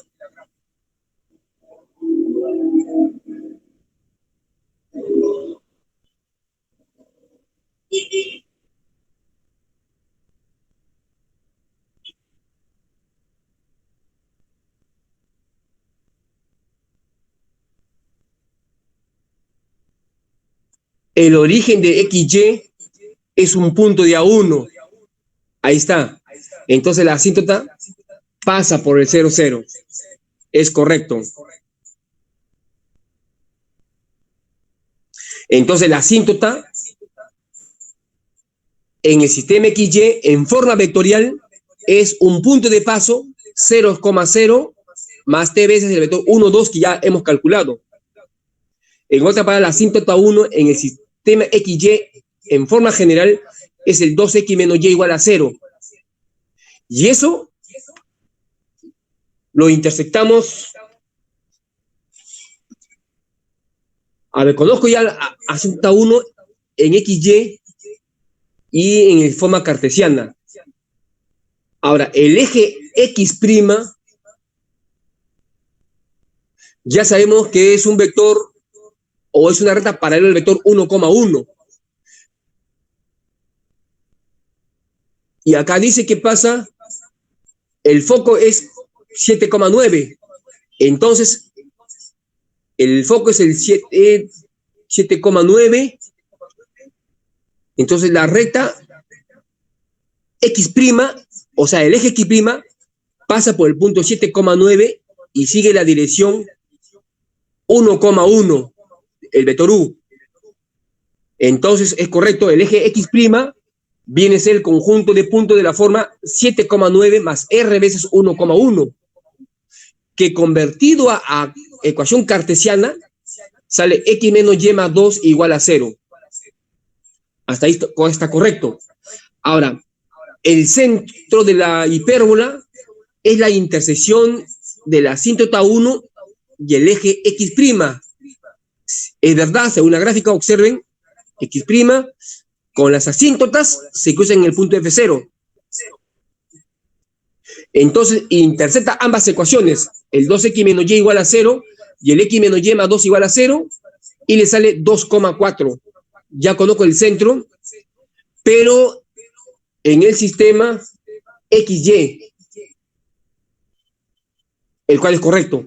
El origen de XY es un punto de A1. Ahí está. Entonces la asíntota pasa por el 0, 0. Es correcto. Entonces la asíntota en el sistema XY en forma vectorial es un punto de paso 0,0 más t veces el vector 1, 2 que ya hemos calculado. En otra palabra, la asíntota 1 en el sistema XY en forma general es el 2x menos y igual a 0. Y eso lo intersectamos. A ver, conozco ya a Z 1 en XY y en forma cartesiana. Ahora, el eje X', ya sabemos que es un vector o es una recta paralela al vector 1,1. Y acá dice que pasa, el foco es 7,9. Entonces, el foco es el 7,9. Entonces, la recta X', o sea, el eje X', pasa por el punto 7,9 y sigue la dirección 1,1, el vector U. Entonces, es correcto, el eje X' viene a ser el conjunto de puntos de la forma 7,9 más R veces 1,1, que convertido a ecuación cartesiana, sale X menos Y más 2 igual a 0. Hasta ahí está correcto. Ahora, el centro de la hipérbola es la intersección de la asíntota 1 y el eje X'. Es verdad, según la gráfica, observen, X' con las asíntotas se cruzan en el punto F0. Entonces, intersecta ambas ecuaciones, el 2x menos y igual a 0 y el x menos y más 2 igual a 0, y le sale 2,4. Ya conozco el centro, pero en el sistema XY, el cual es correcto,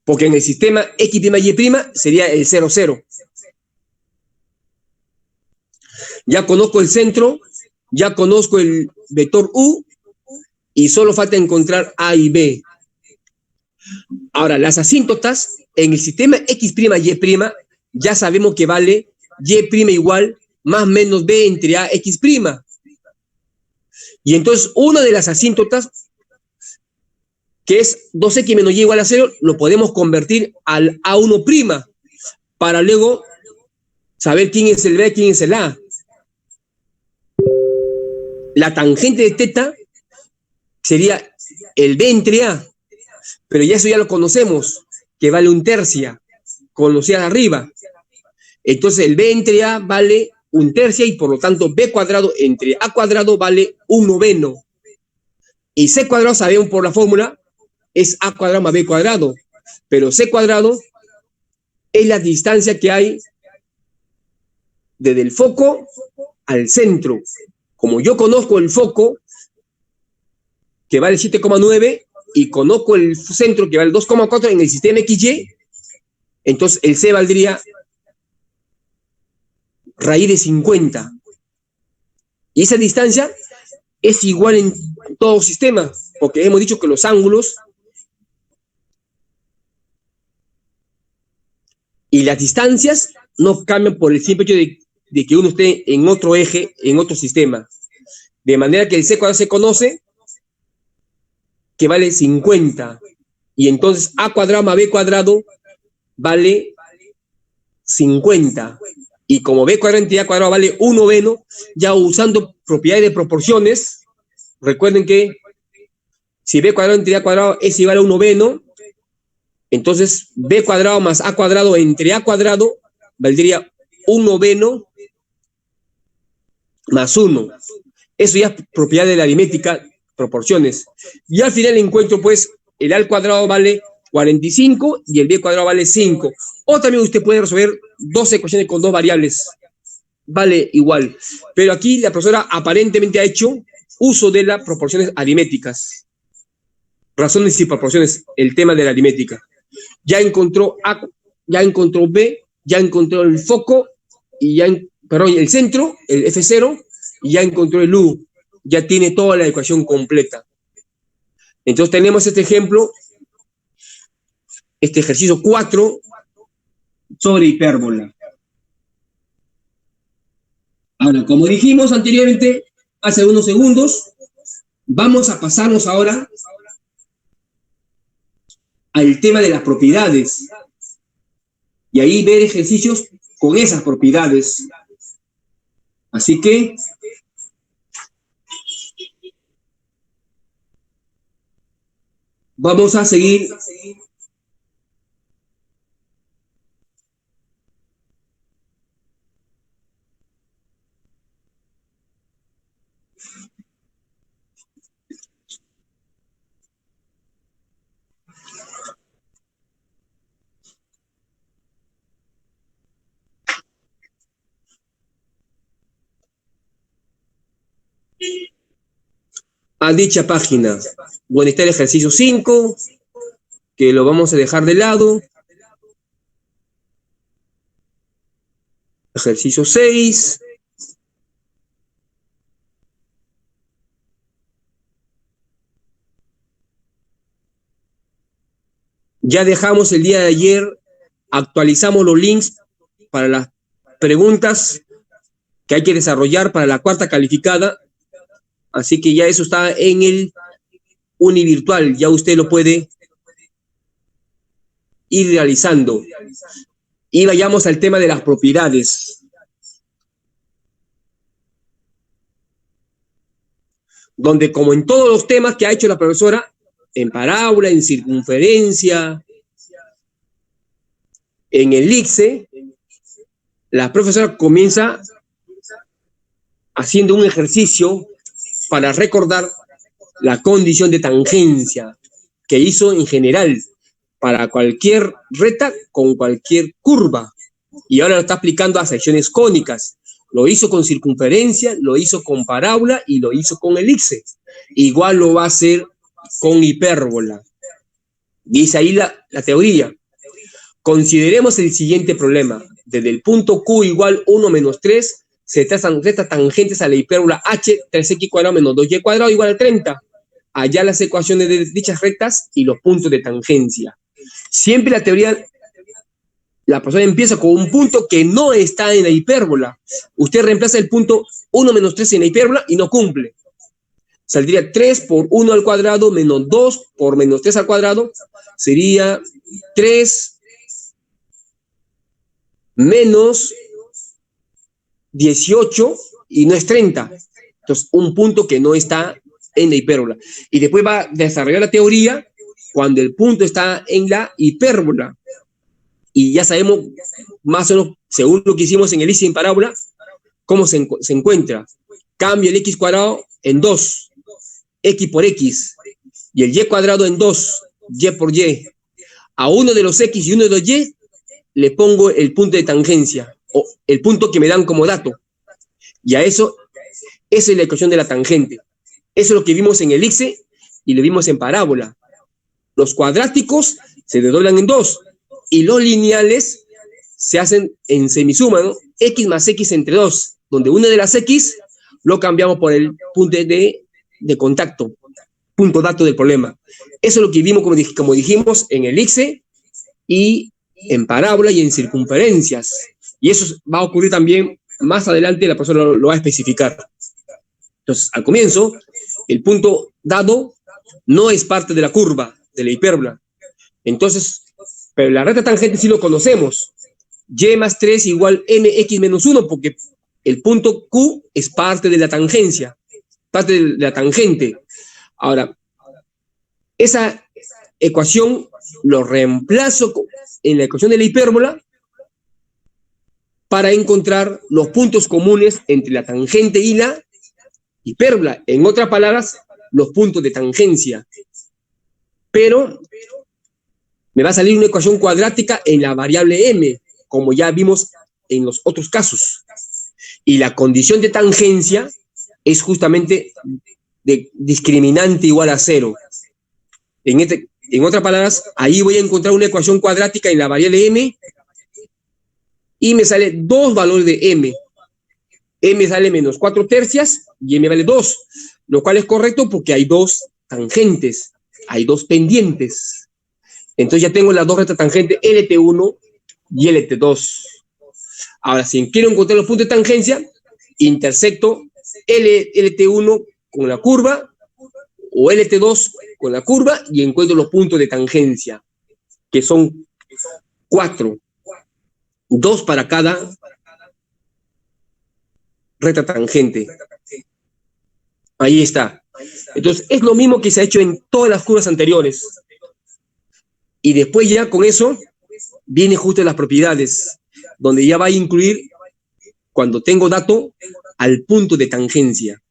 porque en el sistema X', Y' sería el 0, 0. Ya conozco el centro, ya conozco el vector U, y solo falta encontrar A y B. Ahora, las asíntotas en el sistema X', Y', ya sabemos que vale Y' igual más menos B entre A, X'. Y entonces, una de las asíntotas, que es 2x menos y igual a 0, lo podemos convertir al A1', para luego saber quién es el B y quién es el A. La tangente de teta sería el B entre A, pero ya eso ya lo conocemos, que vale 1/3, conocida arriba. Entonces el B entre A vale 1/3 y por lo tanto B cuadrado entre A cuadrado vale 1/9. Y C cuadrado sabemos por la fórmula, es A cuadrado más B cuadrado, pero C cuadrado es la distancia que hay desde el foco al centro. Como yo conozco el foco, que vale 7,9, y conozco el centro, que vale 2,4 en el sistema XY, entonces el C valdría raíz de 50. Y esa distancia es igual en todo sistema, porque hemos dicho que los ángulos y las distancias no cambian por el simple hecho de que uno esté en otro eje, en otro sistema. De manera que el C cuadrado se conoce que vale 50. Y entonces A cuadrado más B cuadrado vale 50. Y como B cuadrado entre A cuadrado vale 1/9, ya usando propiedades de proporciones, recuerden que si B cuadrado entre A cuadrado es igual a 1/9, entonces B cuadrado más A cuadrado entre A cuadrado valdría 1/9 más 1. Eso ya es propiedad de la aritmética, proporciones. Y al final encuentro, pues, el A al cuadrado vale 45 y el B cuadrado vale 5. O también usted puede resolver dos ecuaciones con dos variables. Vale igual. Pero aquí la profesora aparentemente ha hecho uso de las proporciones aritméticas. Razones y proporciones, el tema de la aritmética. Ya encontró A, ya encontró B, ya encontró el foco, y ya, perdón, el centro, el F0, y ya encontró el U. Ya tiene toda la ecuación completa. Entonces tenemos este ejemplo, este ejercicio 4 sobre hipérbola. Ahora, como dijimos anteriormente, hace unos segundos, vamos a pasarnos ahora al tema de las propiedades. Y ahí ver ejercicios con esas propiedades. Así que vamos a seguir a dicha página. Bueno, está el ejercicio 5, que lo vamos a dejar de lado. Ejercicio 6. Ya dejamos el día de ayer, actualizamos los links para las preguntas que hay que desarrollar para la cuarta calificada. Así que ya eso está en el Univirtual, ya usted lo puede ir realizando. Y vayamos al tema de las propiedades. Donde, como en todos los temas que ha hecho la profesora, en parábola, en circunferencia, en elipse, la profesora comienza haciendo un ejercicio para recordar la condición de tangencia que hizo en general para cualquier recta con cualquier curva. Y ahora lo está aplicando a secciones cónicas. Lo hizo con circunferencia, lo hizo con parábola y lo hizo con elipse. Igual lo va a hacer con hipérbola. Dice ahí la teoría. Consideremos el siguiente problema. Desde el punto Q igual 1 menos 3, se trazan rectas tangentes a la hipérbola H, 3x cuadrado menos 2y cuadrado igual a 30. Allá las ecuaciones de dichas rectas y los puntos de tangencia. Siempre la teoría, la persona empieza con un punto que no está en la hipérbola. Usted reemplaza el punto 1 menos 3 en la hipérbola y no cumple. Saldría 3 por 1 al cuadrado menos 2 por menos 3 al cuadrado. Sería 3 menos 18 y no es 30. Entonces, un punto que no está en la hipérbola. Y después va a desarrollar la teoría cuando el punto está en la hipérbola. Y ya sabemos más o menos, según lo que hicimos en elipse y en parábola, cómo se encuentra. Cambio el x cuadrado en 2, x por x, y el y cuadrado en 2, y por y. A uno de los x y uno de los y le pongo el punto de tangencia, o el punto que me dan como dato. Y a eso, esa es la ecuación de la tangente. Eso es lo que vimos en elipse y lo vimos en parábola. Los cuadráticos se desdoblan en 2 y los lineales se hacen en semisuma, ¿no? X más X entre 2, donde una de las X lo cambiamos por el punto de contacto, punto dato del problema. Eso es lo que vimos, como dijimos, en elipse y en parábola y en circunferencias. Y eso va a ocurrir también más adelante, la persona lo va a especificar. Entonces, al comienzo, el punto dado no es parte de la curva, de la hipérbola. Entonces, pero la recta tangente sí lo conocemos. Y más 3 igual mx menos 1, porque el punto Q es parte de la tangencia, parte de la tangente. Ahora, esa ecuación lo reemplazo en la ecuación de la hipérbola para encontrar los puntos comunes entre la tangente y la hipérbola. En otras palabras, los puntos de tangencia. Pero me va a salir una ecuación cuadrática en la variable m, como ya vimos en los otros casos. Y la condición de tangencia es justamente de discriminante igual a 0. En otras palabras, ahí voy a encontrar una ecuación cuadrática en la variable m y me sale dos valores de m. M sale menos 4 tercias y m vale 2, lo cual es correcto porque hay dos tangentes, hay dos pendientes. Entonces ya tengo las dos rectas tangentes LT1 y LT2. Ahora, si quiero encontrar los puntos de tangencia, intersecto LT1 con la curva o LT2 con la curva y encuentro los puntos de tangencia, que son 4. 2 para cada recta tangente. Ahí está. Entonces, es lo mismo que se ha hecho en todas las curvas anteriores. Y después ya con eso viene justo las propiedades, donde ya va a incluir, cuando tengo dato, al punto de tangencia.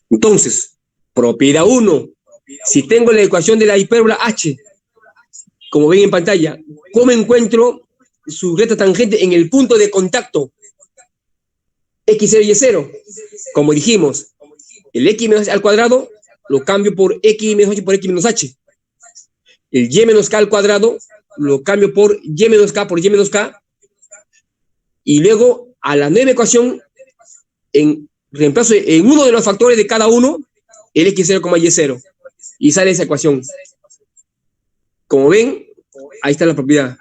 Entonces, propiedad 1, si tengo la ecuación de la hipérbola h, como ven en pantalla, ¿cómo encuentro su recta tangente en el punto de contacto? X0 y Y0. Como dijimos, el X menos al cuadrado lo cambio por X menos H por X menos H. El Y menos K al cuadrado lo cambio por Y menos K por Y menos K. Y luego, a la nueva ecuación, reemplazo en uno de los factores de cada uno el X0, Y0. Y sale esa ecuación. Como ven, ahí está la propiedad.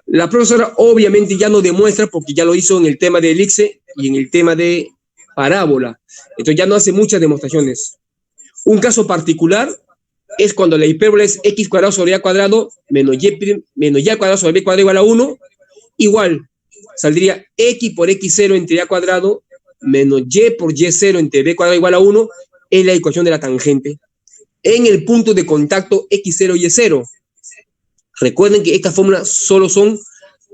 La profesora obviamente ya no demuestra porque ya lo hizo en el tema de elipse y en el tema de parábola. Entonces ya no hace muchas demostraciones. Un caso particular es cuando la hipérbola es x cuadrado sobre a cuadrado menos y al cuadrado sobre b cuadrado igual a 1. Igual, saldría x por x0 entre a cuadrado menos y por y0 entre b cuadrado igual a 1. Es la ecuación de la tangente en el punto de contacto x0 y y0. Recuerden que estas fórmulas solo son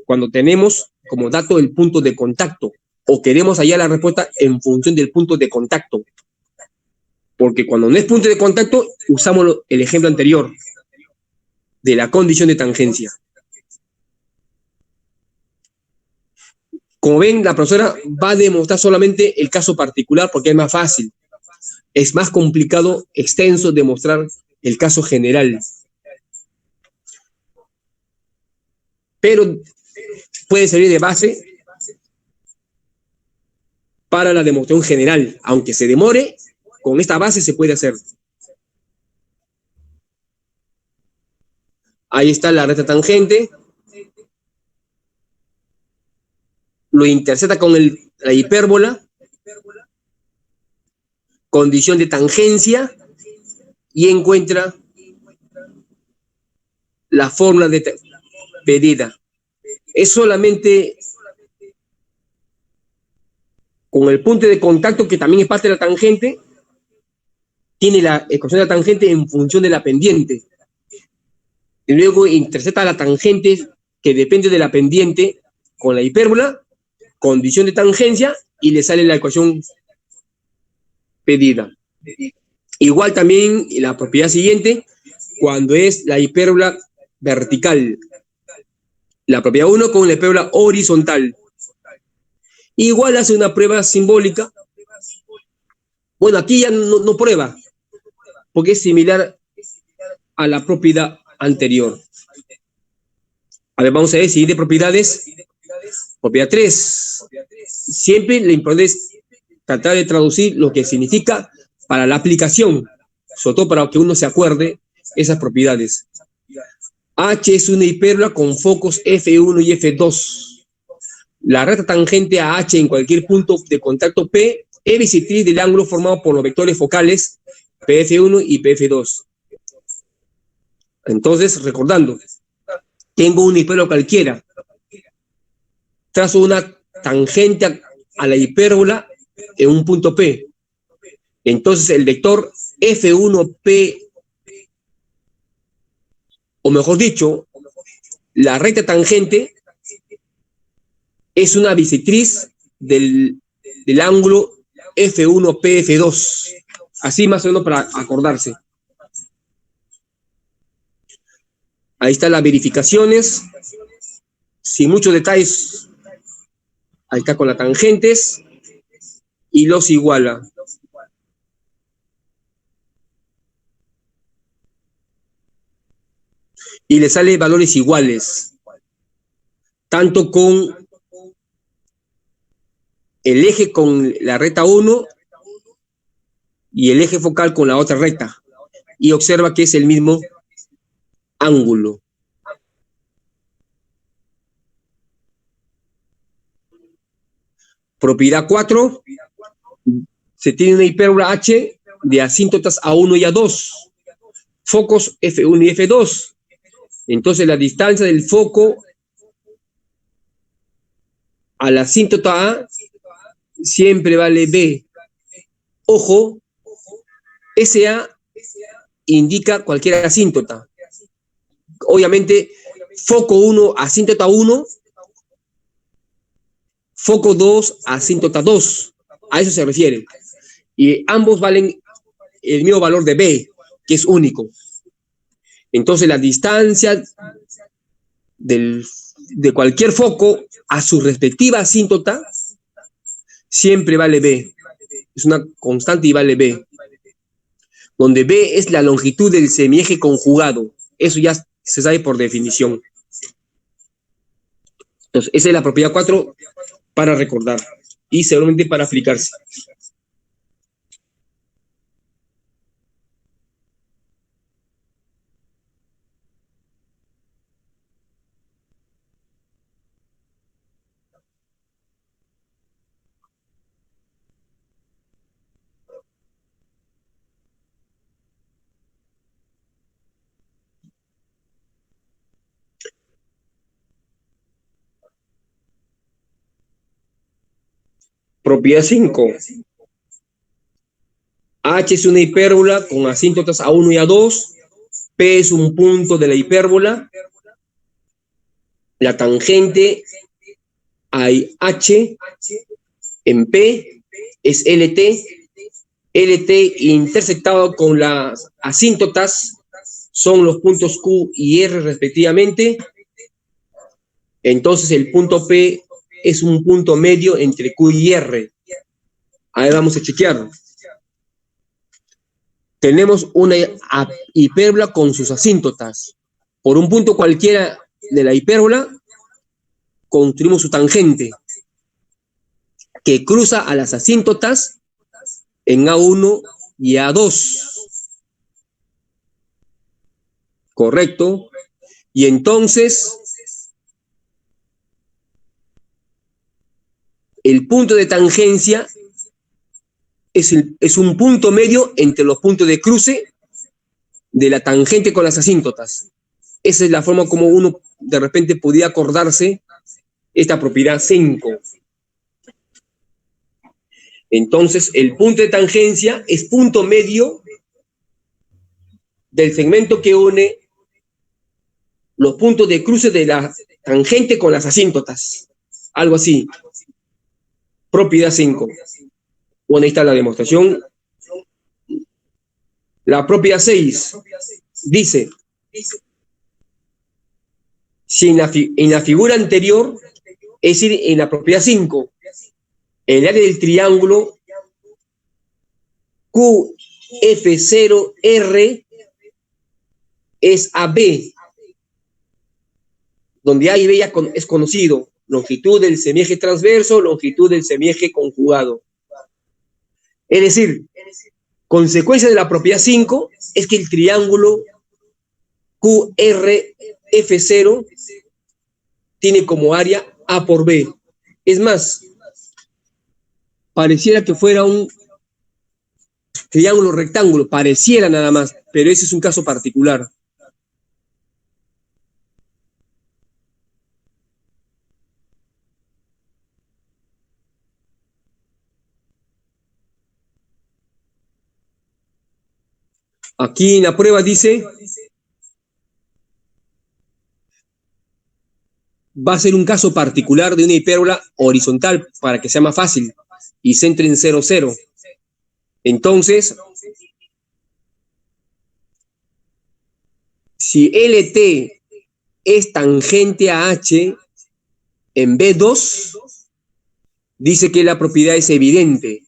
cuando tenemos como dato el punto de contacto o queremos hallar la respuesta en función del punto de contacto. Porque cuando no es punto de contacto, usamos el ejemplo anterior de la condición de tangencia. Como ven, la profesora va a demostrar solamente el caso particular porque es más fácil. Es más complicado, extenso, demostrar el caso general. Pero puede servir de base para la demostración general. Aunque se demore, con esta base se puede hacer. Ahí está la recta tangente. Lo intercepta con la hipérbola. Condición de tangencia. Y encuentra la fórmula pedida. Es solamente con el punto de contacto, que también es parte de la tangente, tiene la ecuación de la tangente en función de la pendiente. Y luego intercepta la tangente que depende de la pendiente con la hipérbola, condición de tangencia, y le sale la ecuación pedida. Igual también la propiedad siguiente, cuando es la hipérbola vertical. La propiedad 1 con la hipérbola horizontal. Igual hace una prueba simbólica. Bueno, aquí ya no prueba, porque es similar a la propiedad anterior. A ver, vamos a ver siguiente propiedades. Propiedad 3. Siempre lo importante es tratar de traducir lo que significa para la aplicación, sobre todo para que uno se acuerde esas propiedades. H es una hipérbola con focos F1 y F2. La recta tangente a H en cualquier punto de contacto P es bisectriz del ángulo formado por los vectores focales PF1 y PF2. Entonces, recordando, tengo una hipérbola cualquiera. Trazo una tangente a la hipérbola en un punto P. Entonces, el vector F1P, o mejor dicho, la recta tangente es una bisectriz del ángulo F1PF2. Así más o menos para acordarse. Ahí están las verificaciones. Sin muchos detalles. Ahí está con las tangentes. Y los iguala. Y le sale valores iguales. Tanto con el eje con la recta 1 y el eje focal con la otra recta. Y observa que es el mismo ángulo. Propiedad 4. Se tiene una hipérbola H de asíntotas A1 y A2. Focos F1 y F2. Entonces la distancia del foco a la asíntota A siempre vale B. Ojo, SA indica cualquier asíntota. Obviamente, foco 1, asíntota 1, foco 2, asíntota 2. A eso se refiere. Y ambos valen el mismo valor de B, que es único. Entonces, la distancia de cualquier foco a su respectiva asíntota siempre vale B. Es una constante y vale B. Donde B es la longitud del semieje conjugado. Eso ya se sabe por definición. Entonces, esa es la propiedad 4 para recordar y seguramente para aplicarse. Propiedad 5. H es una hipérbola con asíntotas A1 y A2. P es un punto de la hipérbola. La tangente a H en P es LT. LT intersectado con las asíntotas son los puntos Q y R respectivamente. Entonces el punto P es un punto medio entre Q y R. Ahí vamos a chequear. Tenemos una hipérbola con sus asíntotas. Por un punto cualquiera de la hipérbola, construimos su tangente, que cruza a las asíntotas en A1 y A2. Correcto. Y entonces, el punto de tangencia es un punto medio entre los puntos de cruce de la tangente con las asíntotas. Esa es la forma como uno de repente podía acordarse esta propiedad 5. Entonces, el punto de tangencia es punto medio del segmento que une los puntos de cruce de la tangente con las asíntotas. Algo así. Propiedad 5. Bueno, ahí está la demostración. La propiedad 6 dice, si en la figura anterior, es decir, en la propiedad 5, el área del triángulo QF0R es AB, donde A y B ya es conocido, longitud del semieje transverso, longitud del semieje conjugado. Es decir, consecuencia de la propiedad 5 es que el triángulo QRF0 tiene como área A por B. Es más, pareciera que fuera un triángulo rectángulo, pareciera nada más, pero ese es un caso particular. Aquí en la prueba dice, va a ser un caso particular de una hipérbola horizontal para que sea más fácil y centre en 0, 0. Entonces, si LT es tangente a H en B2, dice que la propiedad es evidente.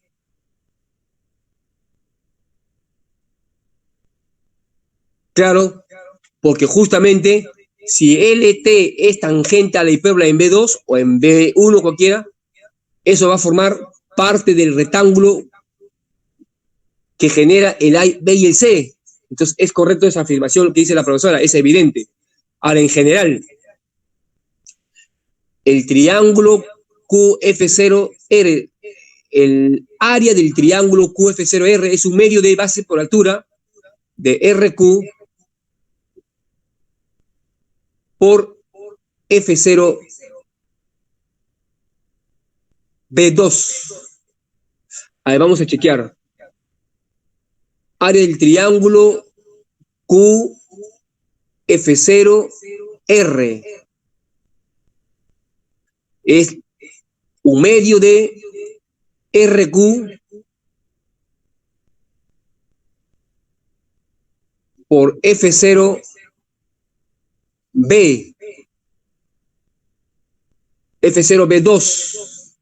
Claro, porque justamente si LT es tangente a la hipérbola en B2 o en B1 cualquiera, eso va a formar parte del rectángulo que genera el A, B y el C. Entonces es correcto esa afirmación que dice la profesora, es evidente. Ahora, en general, el triángulo QF0R, el área del triángulo QF0R es un medio de base por altura de RQ por F0 B2. A ver, vamos a chequear. Área del triángulo QF0R. Es un medio de RQ por F0B. F0B2.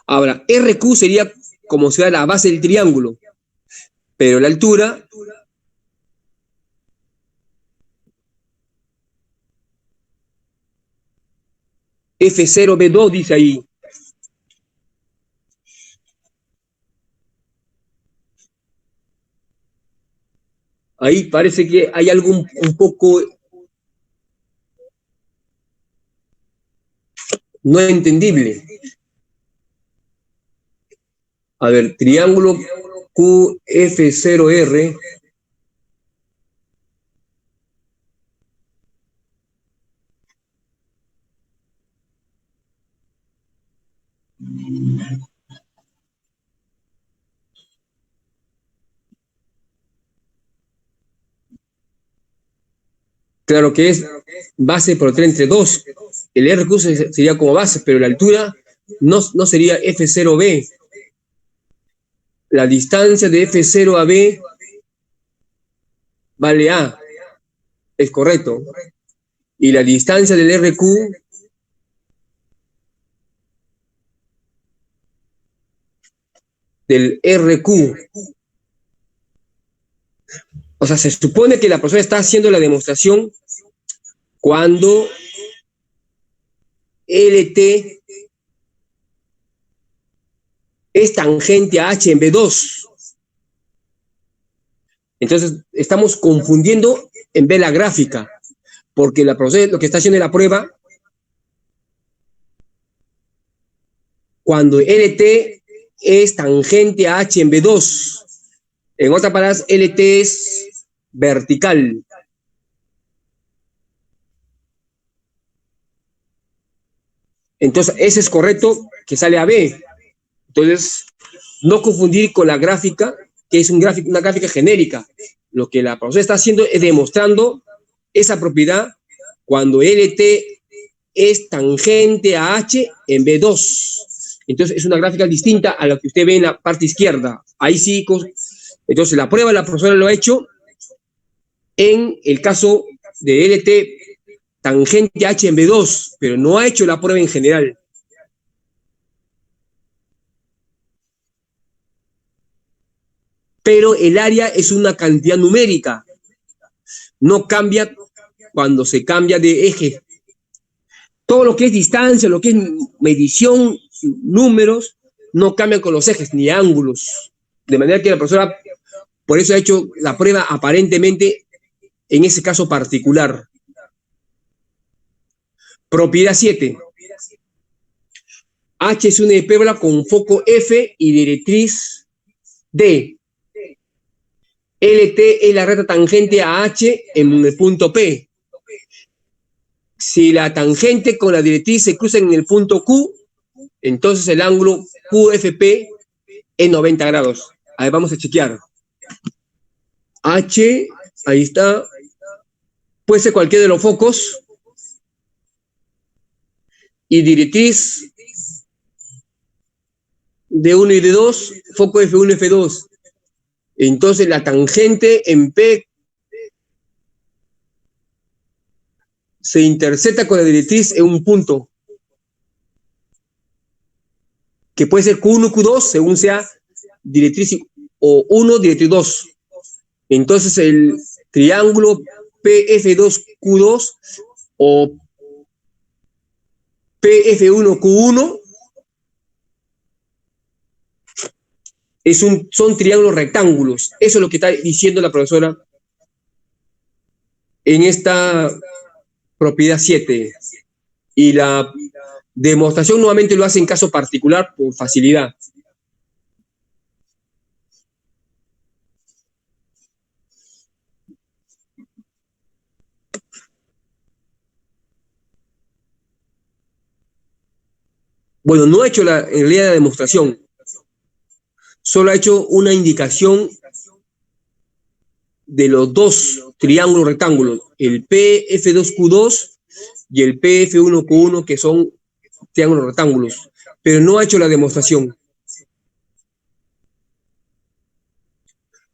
Ahora, RQ sería como si fuera la base del triángulo, pero la altura F0B2 dice ahí. Ahí parece que hay algo un poco no entendible. A ver, triángulo QF0R. Claro que es base por 3 entre 2. El RQ sería como base, pero la altura no sería F0B. La distancia de F0 a B vale A. Es correcto. Y la distancia del RQ O sea, se supone que la persona está haciendo la demostración cuando LT es tangente a H en B2. Entonces, estamos confundiendo en B la gráfica, porque la profesora lo que está haciendo en la prueba, cuando LT es tangente a H en B2. En otras palabras, LT es vertical. Entonces, ese es correcto, que sale a B. Entonces, no confundir con la gráfica, que es una gráfica genérica. Lo que la profesora está haciendo es demostrando esa propiedad cuando LT es tangente a H en B2. Entonces, es una gráfica distinta a la que usted ve en la parte izquierda. Ahí sí. Entonces, la prueba la profesora lo ha hecho en el caso de LT tangente a H en B2, pero no ha hecho la prueba en general. Pero el área es una cantidad numérica. No cambia cuando se cambia de eje. Todo lo que es distancia, lo que es medición, números, no cambian con los ejes ni ángulos. De manera que la profesora, por eso ha hecho la prueba aparentemente en ese caso particular. Propiedad 7. H es una hipérbola con foco F y directriz D. LT es la recta tangente a H en el punto P. Si la tangente con la directriz se cruzan en el punto Q, entonces el ángulo QFP es 90 grados. Ahí vamos a chequear. H, ahí está. Puede ser cualquiera de los focos. Y directriz D1 y D2, foco F1 y F2. Entonces la tangente en P se intersecta con la directriz en un punto que puede ser Q1, Q2, según sea directriz o 1, directriz 2. Entonces el triángulo PF2Q2 o PF1Q1 son triángulos rectángulos. Eso es lo que está diciendo la profesora en esta propiedad 7. Y la demostración nuevamente lo hace en caso particular por facilidad. Bueno, no ha hecho en realidad la demostración. Solo ha hecho una indicación de los dos triángulos rectángulos, el PF2Q2 y el PF1Q1, que son triángulos rectángulos, pero no ha hecho la demostración.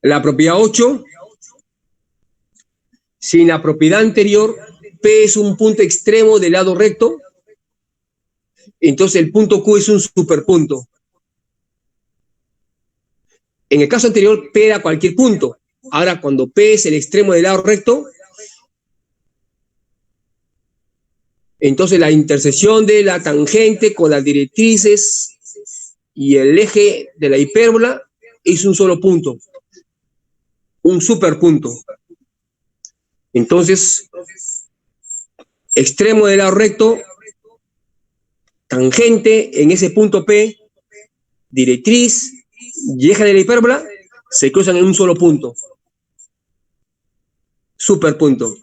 La propiedad 8, si en la propiedad anterior P es un punto extremo del lado recto, entonces el punto Q es un superpunto. En el caso anterior, P era cualquier punto. Ahora, cuando P es el extremo del lado recto, entonces la intersección de la tangente con las directrices y el eje de la hipérbola es un solo punto, un superpunto. Entonces, extremo del lado recto, tangente en ese punto P, directriz y eje de la hipérbola se cruzan en un solo punto. Superpunto.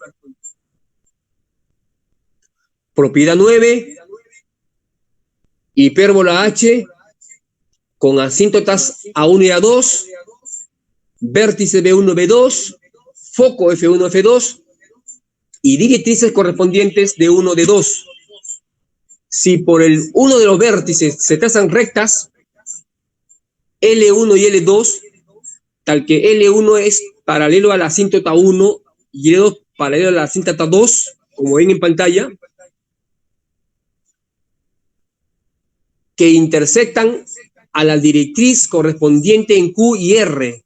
Propiedad 9, hipérbola H con asíntotas A1 y A2, vértice B1, B2, foco F1, F2 y directrices correspondientes de 1, de 2. Si por el uno de los vértices se trazan rectas, L1 y L2, tal que L1 es paralelo a la asíntota 1 y L2 paralelo a la asíntota 2, como ven en pantalla, que intersectan a la directriz correspondiente en Q y R.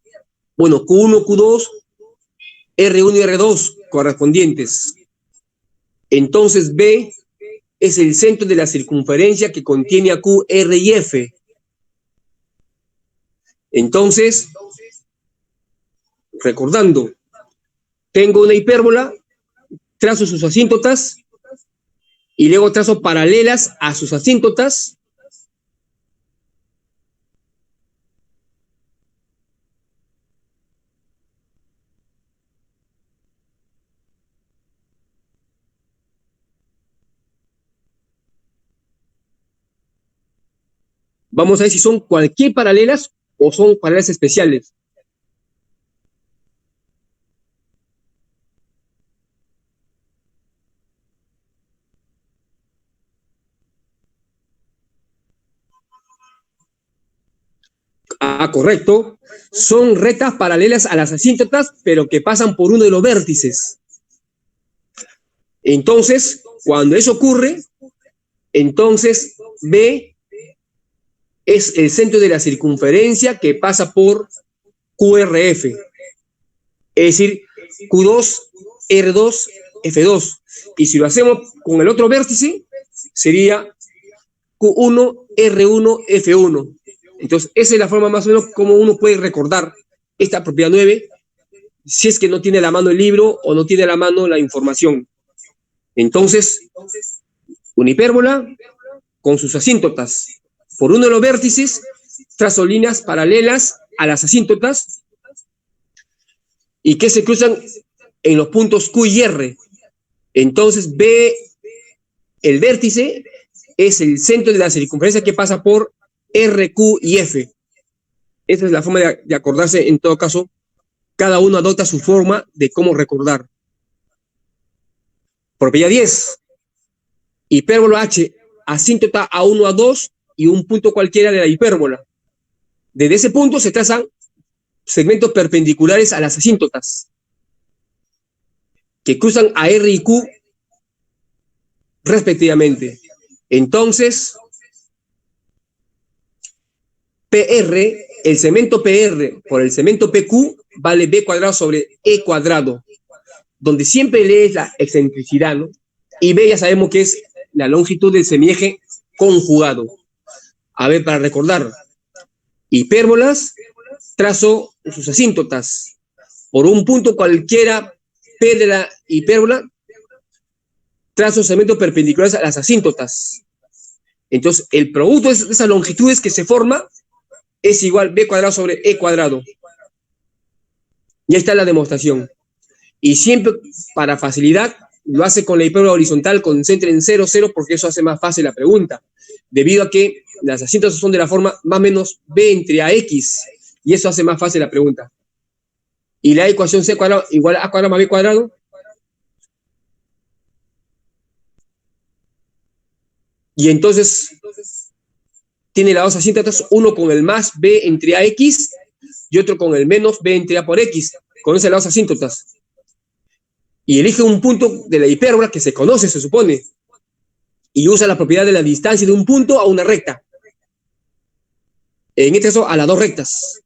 Bueno, Q1, Q2, R1 y R2 correspondientes. Entonces B es el centro de la circunferencia que contiene a Q, R y F. Entonces, recordando, tengo una hipérbola, trazo sus asíntotas y luego trazo paralelas a sus asíntotas. Vamos a ver si son cualquier paralelas o son paralelas especiales. Ah, correcto. Son rectas paralelas a las asíntotas, pero que pasan por uno de los vértices. Entonces, cuando eso ocurre, entonces B es el centro de la circunferencia que pasa por QRF. Es decir, Q2, R2, F2. Y si lo hacemos con el otro vértice, sería Q1, R1, F1. Entonces, esa es la forma más o menos como uno puede recordar esta propiedad 9, si es que no tiene a la mano el libro o no tiene a la mano la información. Entonces, una hipérbola con sus asíntotas. Por uno de los vértices, trazo líneas paralelas a las asíntotas y que se cruzan en los puntos Q y R. Entonces, B, el vértice, es el centro de la circunferencia que pasa por R, Q y F. Esa es la forma de acordarse. En todo caso, cada uno adopta su forma de cómo recordar. Propiedad 10. Hipérbola H, asíntota A1, A2 y un punto cualquiera de la hipérbola. Desde ese punto se trazan segmentos perpendiculares a las asíntotas que cruzan a R y Q respectivamente. Entonces, PR, el segmento PR por el segmento PQ vale B cuadrado sobre E cuadrado, donde siempre lees la excentricidad, ¿no? Y B ya sabemos que es la longitud del semieje conjugado. A ver, para recordar, hipérbolas, trazo sus asíntotas. Por un punto cualquiera P de la hipérbola, trazo segmentos perpendiculares a las asíntotas. Entonces, el producto de esas longitudes que se forma es igual B cuadrado sobre E cuadrado. Ya está la demostración. Y siempre, para facilidad, lo hace con la hipérbola horizontal, concentre en 0, 0, porque eso hace más fácil la pregunta. debido a que las asíntotas son de la forma más o menos b entre ax, y eso hace más fácil la pregunta. Y la ecuación c cuadrado igual a a cuadrado más b cuadrado. Y entonces tiene las dos asíntotas, uno con el más b entre ax y otro con el menos b entre a por x. Conoce las dos asíntotas. Y elige un punto de la hipérbola que se conoce, se supone, y usa la propiedad de la distancia de un punto a una recta. En este caso, a las dos rectas,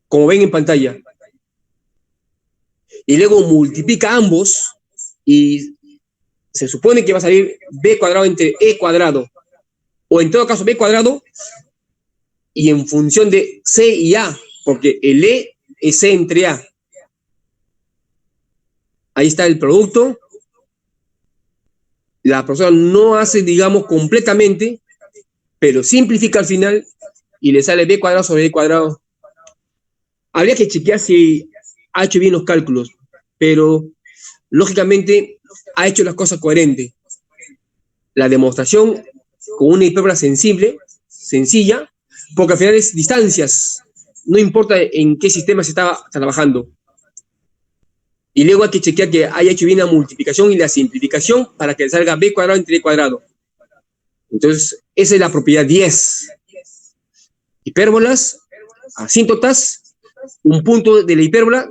como ven en pantalla. Y luego multiplica ambos y se supone que va a salir b cuadrado entre e cuadrado, o en todo caso b cuadrado, y en función de c y a, porque el e es c entre a. Ahí está el producto. La profesora no hace, digamos, completamente, pero simplifica al final y le sale b cuadrado sobre b cuadrado. Habría que chequear si ha hecho bien los cálculos, pero lógicamente ha hecho las cosas coherentes. La demostración con una hipérbola sencilla, porque al final es distancias, no importa en qué sistema se está trabajando. Y luego hay que chequear que haya hecho bien la multiplicación y la simplificación para que le salga b cuadrado entre e cuadrado. Entonces, esa es la propiedad 10. Hipérbolas, asíntotas, un punto de la hipérbola,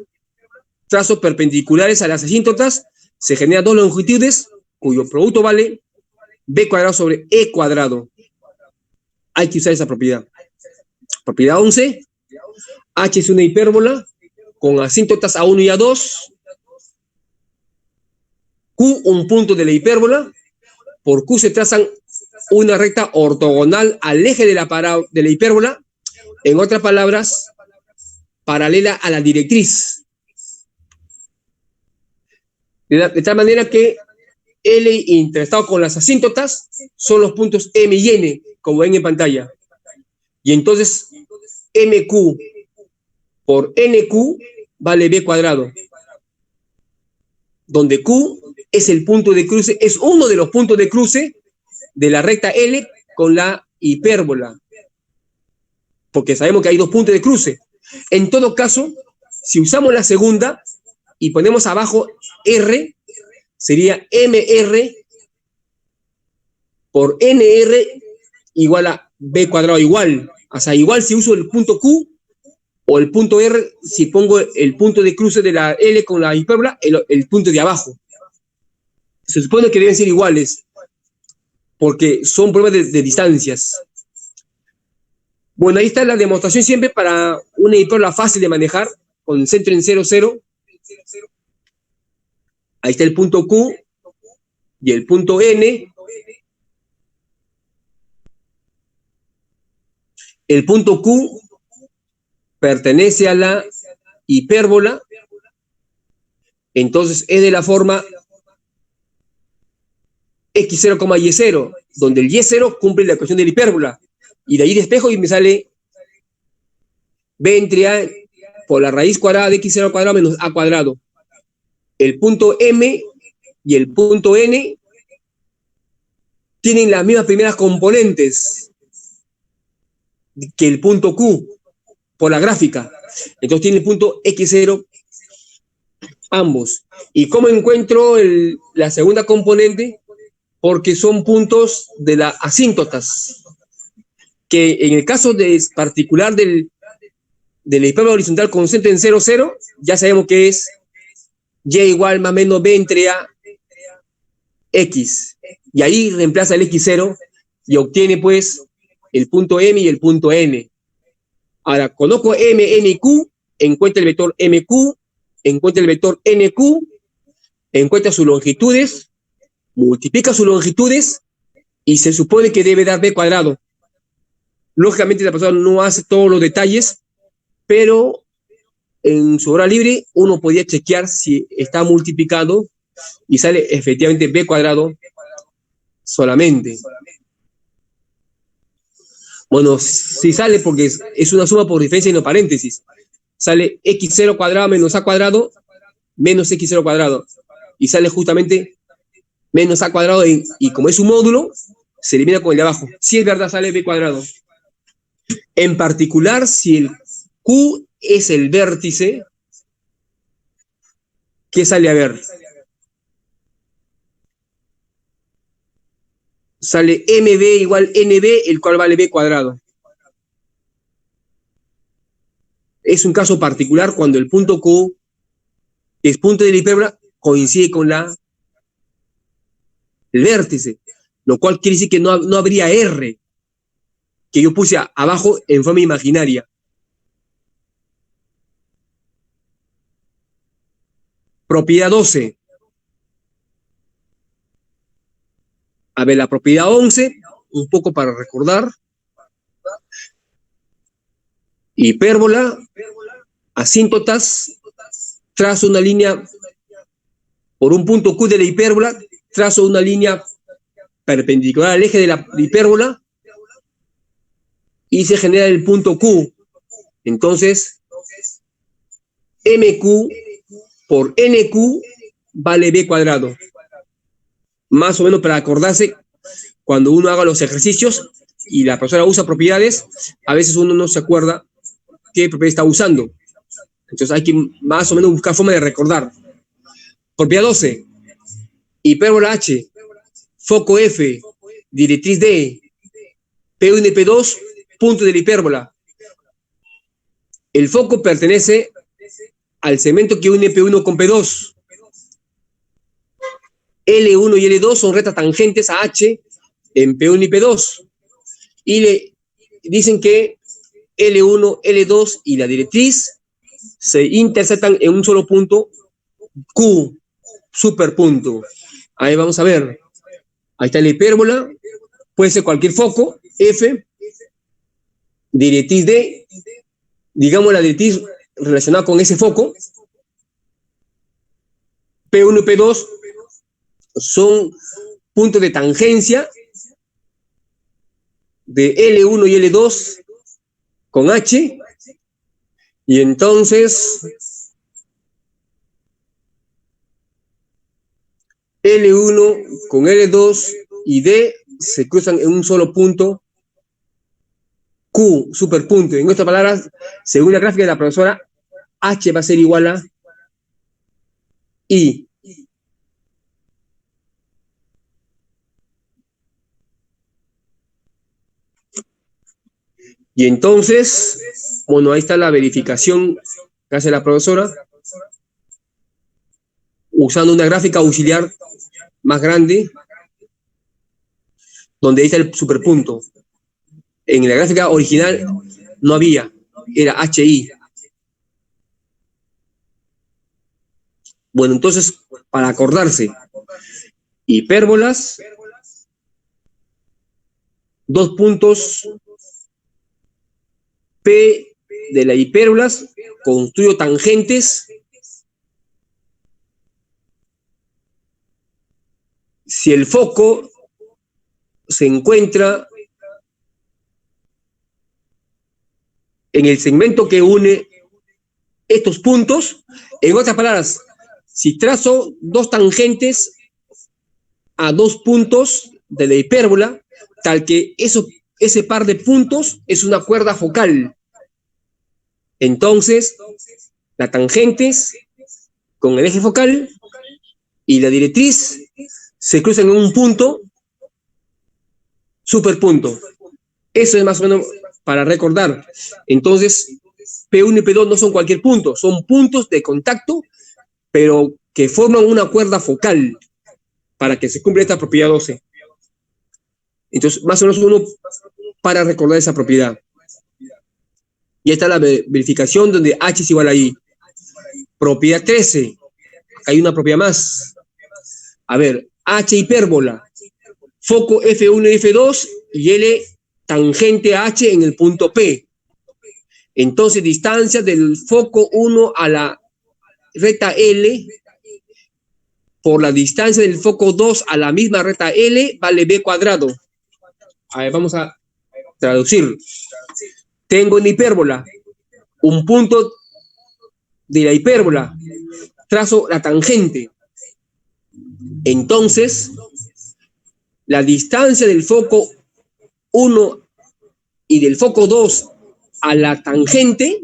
trazos perpendiculares a las asíntotas, se generan dos longitudes, cuyo producto vale b cuadrado sobre e cuadrado. Hay que usar esa propiedad. Propiedad 11, h es una hipérbola con asíntotas a1 y a2, q un punto de la hipérbola, por q se trazan una recta ortogonal al eje de la hipérbola, en otras palabras, paralela a la directriz. De tal manera que L interestado con las asíntotas son los puntos M y N, como ven en pantalla. Y entonces MQ por NQ vale B cuadrado, donde Q es el punto de cruce, es uno de los puntos de cruce de la recta L con la hipérbola, porque sabemos que hay dos puntos de cruce. En todo caso, si usamos la segunda y ponemos abajo R, sería MR por NR igual a B cuadrado igual. O sea, igual si uso el punto Q o el punto R, si pongo el punto de cruce de la L con la hipérbola, el punto de abajo. Se supone que deben ser iguales, porque son pruebas de distancias. Bueno, ahí está la demostración siempre para una hipérbola fácil de manejar, con centro en 0, 0. Ahí está el punto Q y el punto N. El punto Q pertenece a la hipérbola, entonces es de la forma x0, y0, donde el y0 cumple la ecuación de la hipérbola, y de ahí despejo y me sale b entre a por la raíz cuadrada de x0 al cuadrado menos a cuadrado. El punto M y el punto N tienen las mismas primeras componentes que el punto Q por la gráfica. Entonces tiene el punto x0 ambos. ¿Y cómo encuentro la segunda componente? Porque son puntos de las asíntotas, que en el caso particular de la hipérbola horizontal con centro en 0, 0, ya sabemos que es y igual más o menos b entre a x. Y ahí reemplaza el x0 y obtiene pues el punto M y el punto N. Ahora, conozco M, N y Q, encuentra el vector MQ, encuentra el vector NQ, encuentra sus longitudes, multiplica sus longitudes y se supone que debe dar b cuadrado. Lógicamente la persona no hace todos los detalles, pero en su hora libre uno podía chequear si está multiplicado y sale efectivamente b cuadrado solamente. Bueno, si sale porque es una suma por diferencia y no paréntesis. Sale x0 cuadrado menos a cuadrado menos x0 cuadrado. Y sale justamente menos a cuadrado y como es un módulo, se elimina con el de abajo. Si es verdad, sale b cuadrado. En particular, si el Q es el vértice, ¿qué sale a ver? Sale MB igual NB, el cual vale b cuadrado. Es un caso particular cuando el punto Q, que es punto de la hipérbola, coincide con el vértice, lo cual quiere decir que no habría R, que yo puse abajo en forma imaginaria. Propiedad 12. A ver, la propiedad 11, un poco para recordar. Hipérbola, asíntotas, trazo una línea por un punto Q de la hipérbola, trazo una línea perpendicular al eje de la hipérbola y se genera el punto Q. Entonces, MQ por NQ vale b cuadrado. Más o menos para acordarse, cuando uno haga los ejercicios y la profesora usa propiedades, a veces uno no se acuerda qué propiedad está usando. Entonces hay que más o menos buscar forma de recordar. Propiedad 12. Hipérbola H, foco F, directriz D, P1 y P2, punto de la hipérbola. El foco pertenece al segmento que une P1 con P2. L1 y L2 son rectas tangentes a H en P1 y P2. Y le dicen que L1, L2 y la directriz se intersectan en un solo punto Q, superpunto. Ahí vamos a ver. Ahí está la hipérbola. Puede ser cualquier foco, F, directriz D, digamos la directriz relacionada con ese foco. P1 y P2 son puntos de tangencia de L1 y L2 con H, y entonces L1 con L2 y D se cruzan en un solo punto Q, superpunto. En otras palabras, según la gráfica de la profesora, H va a ser igual a I. Y entonces, bueno, ahí está la verificación que hace la profesora, usando una gráfica auxiliar más grande, donde ahí está el superpunto. En la gráfica original no había, era HI. Bueno, entonces, para acordarse, hipérbolas, dos puntos P de las hipérbolas, construyo tangentes. Si el foco se encuentra en el segmento que une estos puntos, en otras palabras, si trazo dos tangentes a dos puntos de la hipérbola, tal que ese par de puntos es una cuerda focal. Entonces, la tangente con el eje focal y la directriz se cruzan en un punto, superpunto. Eso es más o menos para recordar. Entonces, P1 y P2 no son cualquier punto, son puntos de contacto, pero que forman una cuerda focal para que se cumpla esta propiedad 12. Entonces, más o menos uno para recordar esa propiedad. Y esta es la verificación donde H es igual a I. Propiedad 13. Acá hay una propiedad más. A ver, H hipérbola. Foco F1 y F2 y L tangente a H en el punto P. Entonces, distancia del foco 1 a la recta L por la distancia del foco 2 a la misma recta L vale b cuadrado. A ver, vamos a traducir. Tengo una hipérbola, un punto de la hipérbola, trazo la tangente. Entonces, la distancia del foco 1 y del foco 2 a la tangente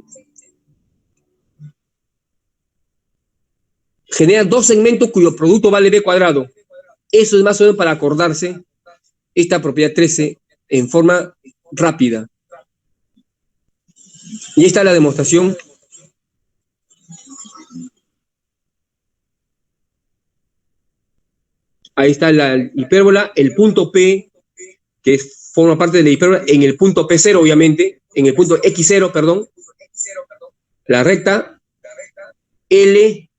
genera dos segmentos cuyo producto vale b cuadrado. Eso es más o menos para acordarse esta propiedad 13 en forma rápida. Y esta es la demostración. Ahí está la hipérbola, el punto P, que forma parte de la hipérbola, en el punto P0, obviamente, en el punto X0, perdón. La recta L,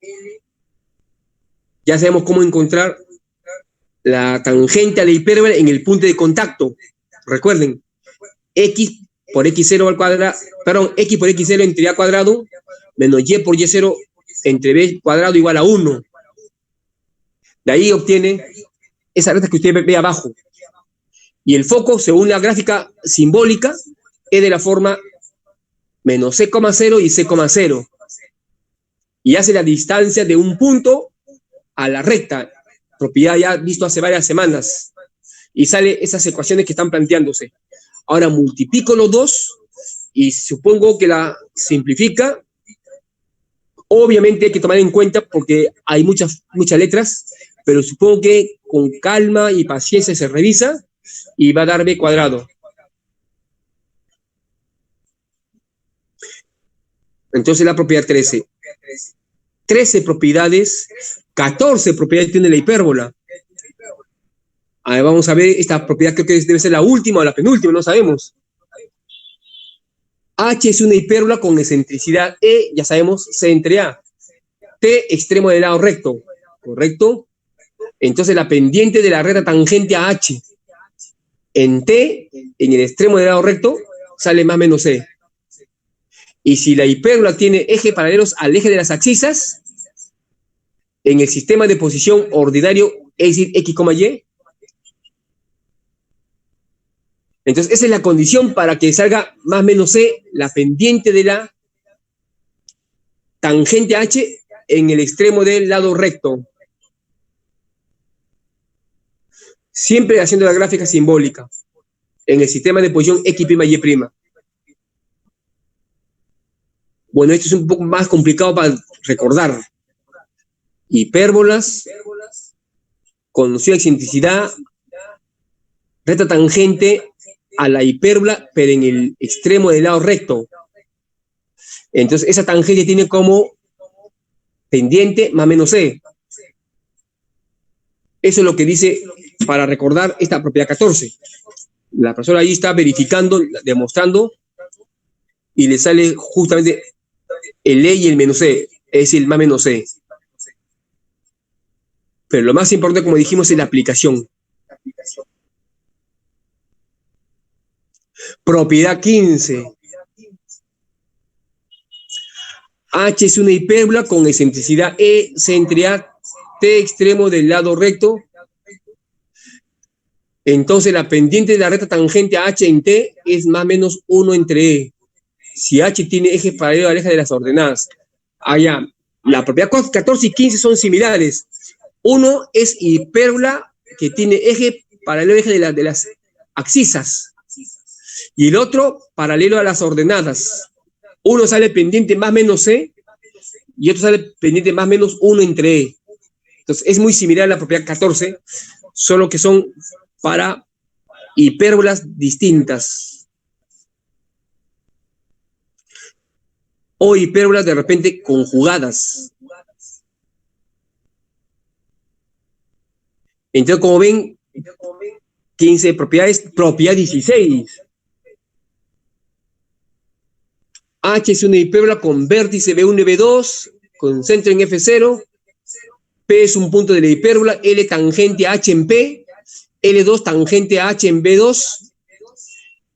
ya sabemos cómo encontrar la tangente a la hipérbola en el punto de contacto. Recuerden, X por X0 al cuadrado, perdón, X por X0 entre A cuadrado, menos Y por Y0 entre B cuadrado igual a 1. De ahí obtiene esa recta que usted ve abajo. Y el foco, según la gráfica simbólica, es de la forma menos C,0 y C,0. Y hace la distancia de un punto a la recta, propiedad ya visto hace varias semanas. Y sale esas ecuaciones que están planteándose. Ahora multiplico los dos y supongo que la simplifica. Obviamente hay que tomar en cuenta porque hay muchas letras, pero supongo que con calma y paciencia se revisa y va a dar b cuadrado. Entonces la propiedad 13. 13 propiedades, 14 propiedades tiene la hipérbola. A ver, vamos a ver esta propiedad, creo que debe ser la última o la penúltima, no sabemos. H es una hipérbola con excentricidad E, ya sabemos, C entre A. T, extremo del lado recto, ¿correcto? Entonces la pendiente de la recta tangente a H en T, en el extremo del lado recto, sale más menos C. Y si la hipérbola tiene ejes paralelos al eje de las abscisas, en el sistema de posición ordinario, es decir, X, Y, entonces esa es la condición para que salga más menos C, la pendiente de la tangente H en el extremo del lado recto. Siempre haciendo la gráfica simbólica en el sistema de posición X', Y'. Bueno, esto es un poco más complicado para recordar. Hipérbolas, conocida excentricidad, recta tangente a la hipérbola, pero en el extremo del lado recto. Entonces, esa tangente tiene como pendiente más menos C. Eso es lo que dice para recordar esta propiedad 14. La profesora ahí está verificando, demostrando, y le sale justamente el E y el menos C, es decir, el más menos C. Pero lo más importante, como dijimos, es la aplicación. Propiedad 15. H es una hipérbola con excentricidad E, C entre A, T extremo del lado recto. Entonces la pendiente de la recta tangente a H en T es más o menos 1 entre E. Si H tiene ejes paralelos al eje de las ordenadas. Allá, la propiedad 14 y 15 son similares. Uno es hipérbola que tiene eje paralelo al eje de las abscisas. Y el otro paralelo a las ordenadas. Uno sale pendiente más menos C y otro sale pendiente más menos 1 entre E. Entonces es muy similar a la propiedad 14, solo que son para hipérbolas distintas. O hipérbolas de repente conjugadas. Entonces, como ven, 15 propiedades, propiedad 16. H es una hipérbola con vértice B1 y B2, con centro en F0. P es un punto de la hipérbola, L tangente a H en P, L2 tangente a H en B2.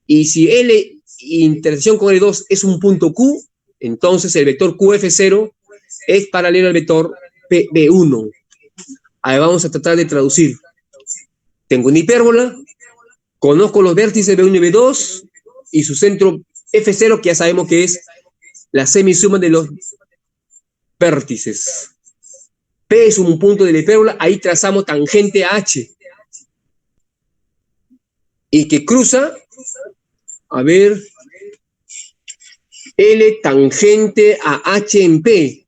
Y si L intersección con L2 es un punto Q, entonces el vector QF0 es paralelo al vector PB1. Ahí vamos a tratar de traducir. Tengo una hipérbola, conozco los vértices B1 y B2 y su centro F0, que ya sabemos que es la semisuma de los vértices. P es un punto de la hipérbola, ahí trazamos tangente a H. y que cruza, a ver, L tangente a H en P.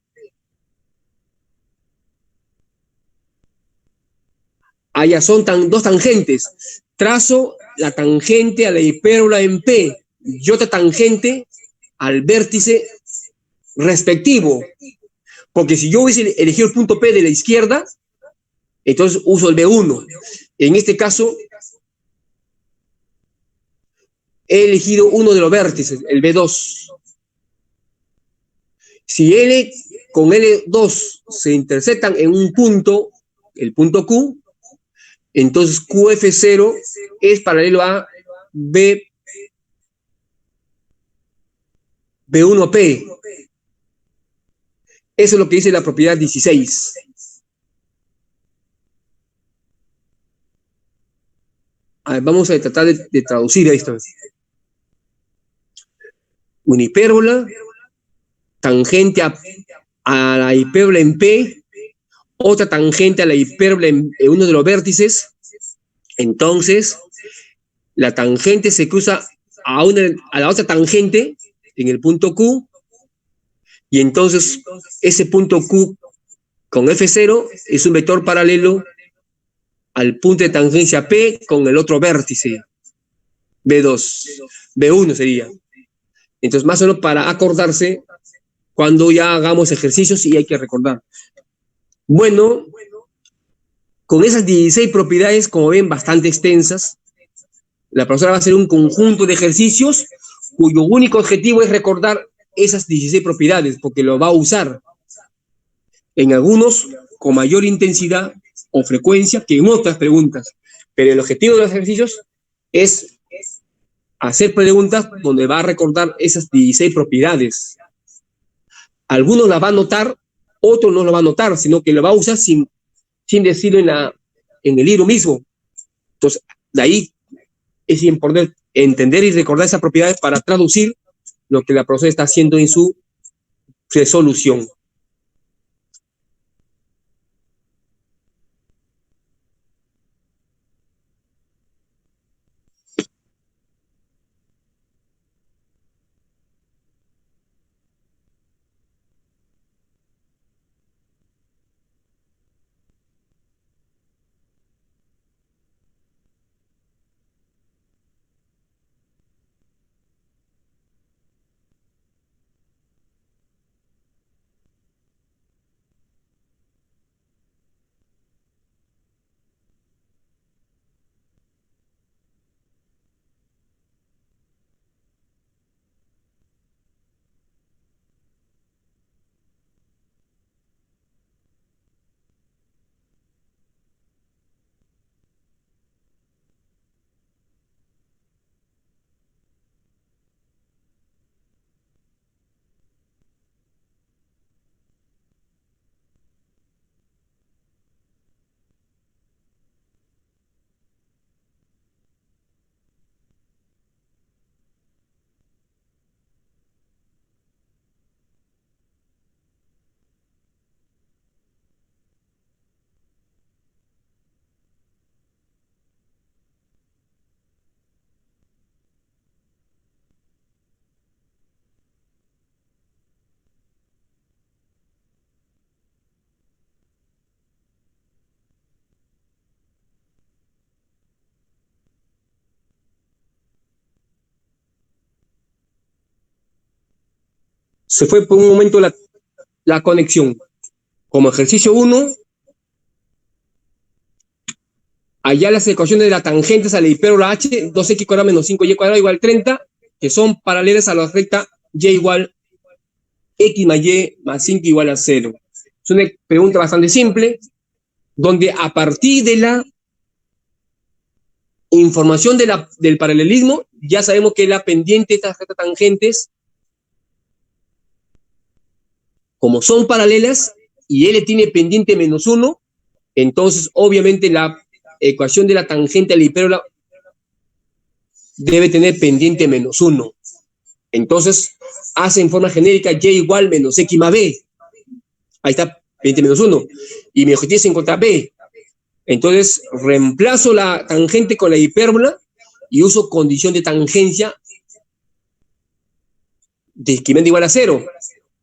Allá son dos tangentes. Trazo la tangente a la hipérbola en P y otra tangente al vértice respectivo. Porque si yo hubiese elegido el punto P de la izquierda, entonces uso el B1. En este caso, he elegido uno de los vértices, el B2. Si L con L2 se interceptan en un punto, el punto Q, entonces QF0 es paralelo a B1P. Eso es lo que dice la propiedad 16. A ver, vamos a tratar de traducir esto. Una hipérbola tangente a la hipérbola en P, otra tangente a la hipérbola en uno de los vértices. Entonces, la tangente se cruza a la otra tangente en el punto Q, y entonces ese punto Q con F0 es un vector paralelo al punto de tangencia P con el otro vértice, B2, B1 sería. Entonces, más o menos para acordarse cuando ya hagamos ejercicios y hay que recordar. Bueno, con esas 16 propiedades, como ven, bastante extensas, la profesora va a hacer un conjunto de ejercicios cuyo único objetivo es recordar esas 16 propiedades, porque lo va a usar en algunos con mayor intensidad o frecuencia que en otras preguntas. Pero el objetivo de los ejercicios es hacer preguntas donde va a recordar esas 16 propiedades. Algunos las va a notar, otros no lo va a notar, sino que lo va a usar sin decirlo en el libro mismo. Entonces, de ahí es importante entender y recordar esas propiedades para traducir lo que la profesora está haciendo en su resolución. Se fue por un momento la conexión. Como ejercicio 1, allá las ecuaciones de las tangentes a la hipérbola H, 2x cuadrado menos 5y cuadrado igual 30, que son paralelas a la recta y igual x más y más 5 igual a 0. Es una pregunta bastante simple, donde a partir de la información del paralelismo, ya sabemos que la pendiente de estas rectas tangentes, como son paralelas y L tiene pendiente menos 1, entonces obviamente la ecuación de la tangente a la hipérbola debe tener pendiente menos 1. Entonces hace en forma genérica y igual menos x más b. Ahí está, pendiente menos 1. Y mi objetivo es encontrar b. Entonces reemplazo la tangente con la hipérbola y uso condición de tangencia discriminante igual a 0.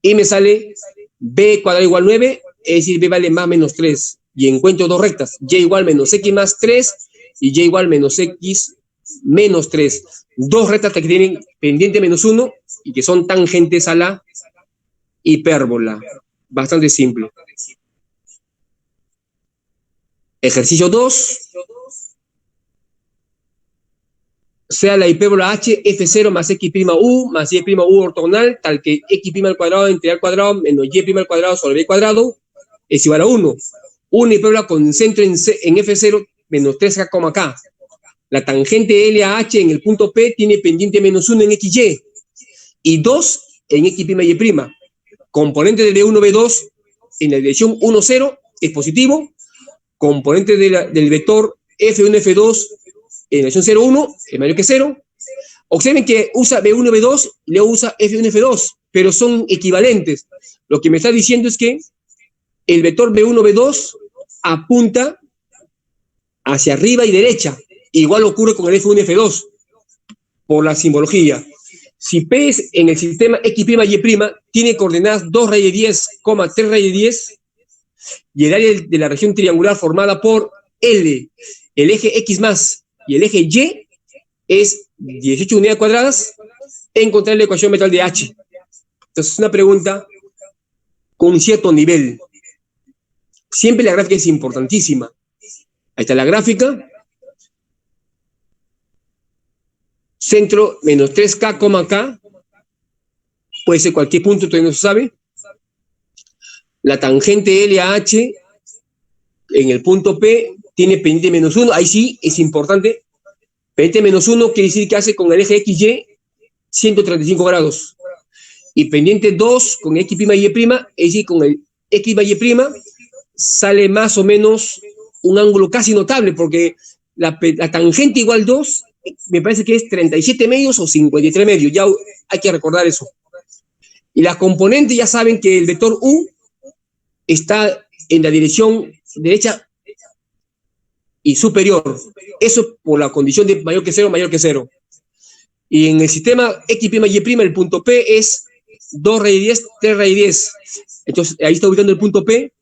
Y me sale b cuadrado igual 9, es decir, b vale más menos 3. Y encuentro dos rectas, y igual menos x más 3 y y igual menos x menos 3. Dos rectas que tienen pendiente menos 1 y que son tangentes a la hipérbola. Bastante simple. Ejercicio 2. Sea la hipérbola h f0 más x'u más y'u ortogonal, tal que x' al cuadrado entre al cuadrado menos y' al cuadrado sobre b cuadrado es igual a 1. Una hipérbola con centro en f0 menos 3k, k. La tangente L a h en el punto P tiene pendiente menos 1 en xy y 2 en x'y'. Componente de B1, B2 en la dirección 1, 0 es positivo. Componente del vector F1, F2 en la dirección 0, 1 es mayor que 0. Observen que usa B1, B2 y luego usa F1, F2, pero son equivalentes. Lo que me está diciendo es que el vector B1, B2 apunta hacia arriba y derecha. Igual ocurre con el F1, F2 por la simbología. Si P es en el sistema X', Y', tiene coordenadas 2 raíz de 10, 3 raíz de 10, y el área de la región triangular formada por L, el eje X más y el eje Y es 18 unidades cuadradas, encontrar la ecuación vectorial de H. Entonces es una pregunta con un cierto nivel. Siempre la gráfica es importantísima. Ahí está la gráfica. Centro menos 3k, k. Puede ser cualquier punto, todavía no se sabe. La tangente L a H en el punto P tiene pendiente menos 1. Ahí sí es importante. Pendiente menos 1 quiere decir que hace con el eje XY 135 grados. Y pendiente 2 con X', Y', es decir, con el X', Y', sale más o menos un ángulo casi notable, porque la tangente igual 2 me parece que es 37 medios o 53 medios. Ya hay que recordar eso. Y las componentes ya saben que el vector U está en la dirección derecha y superior. Eso por la condición de mayor que 0, mayor que 0. Y en el sistema X', Y', el punto P es 2 raíz de 10, 3 raíz de 10. Entonces ahí está ubicando el punto P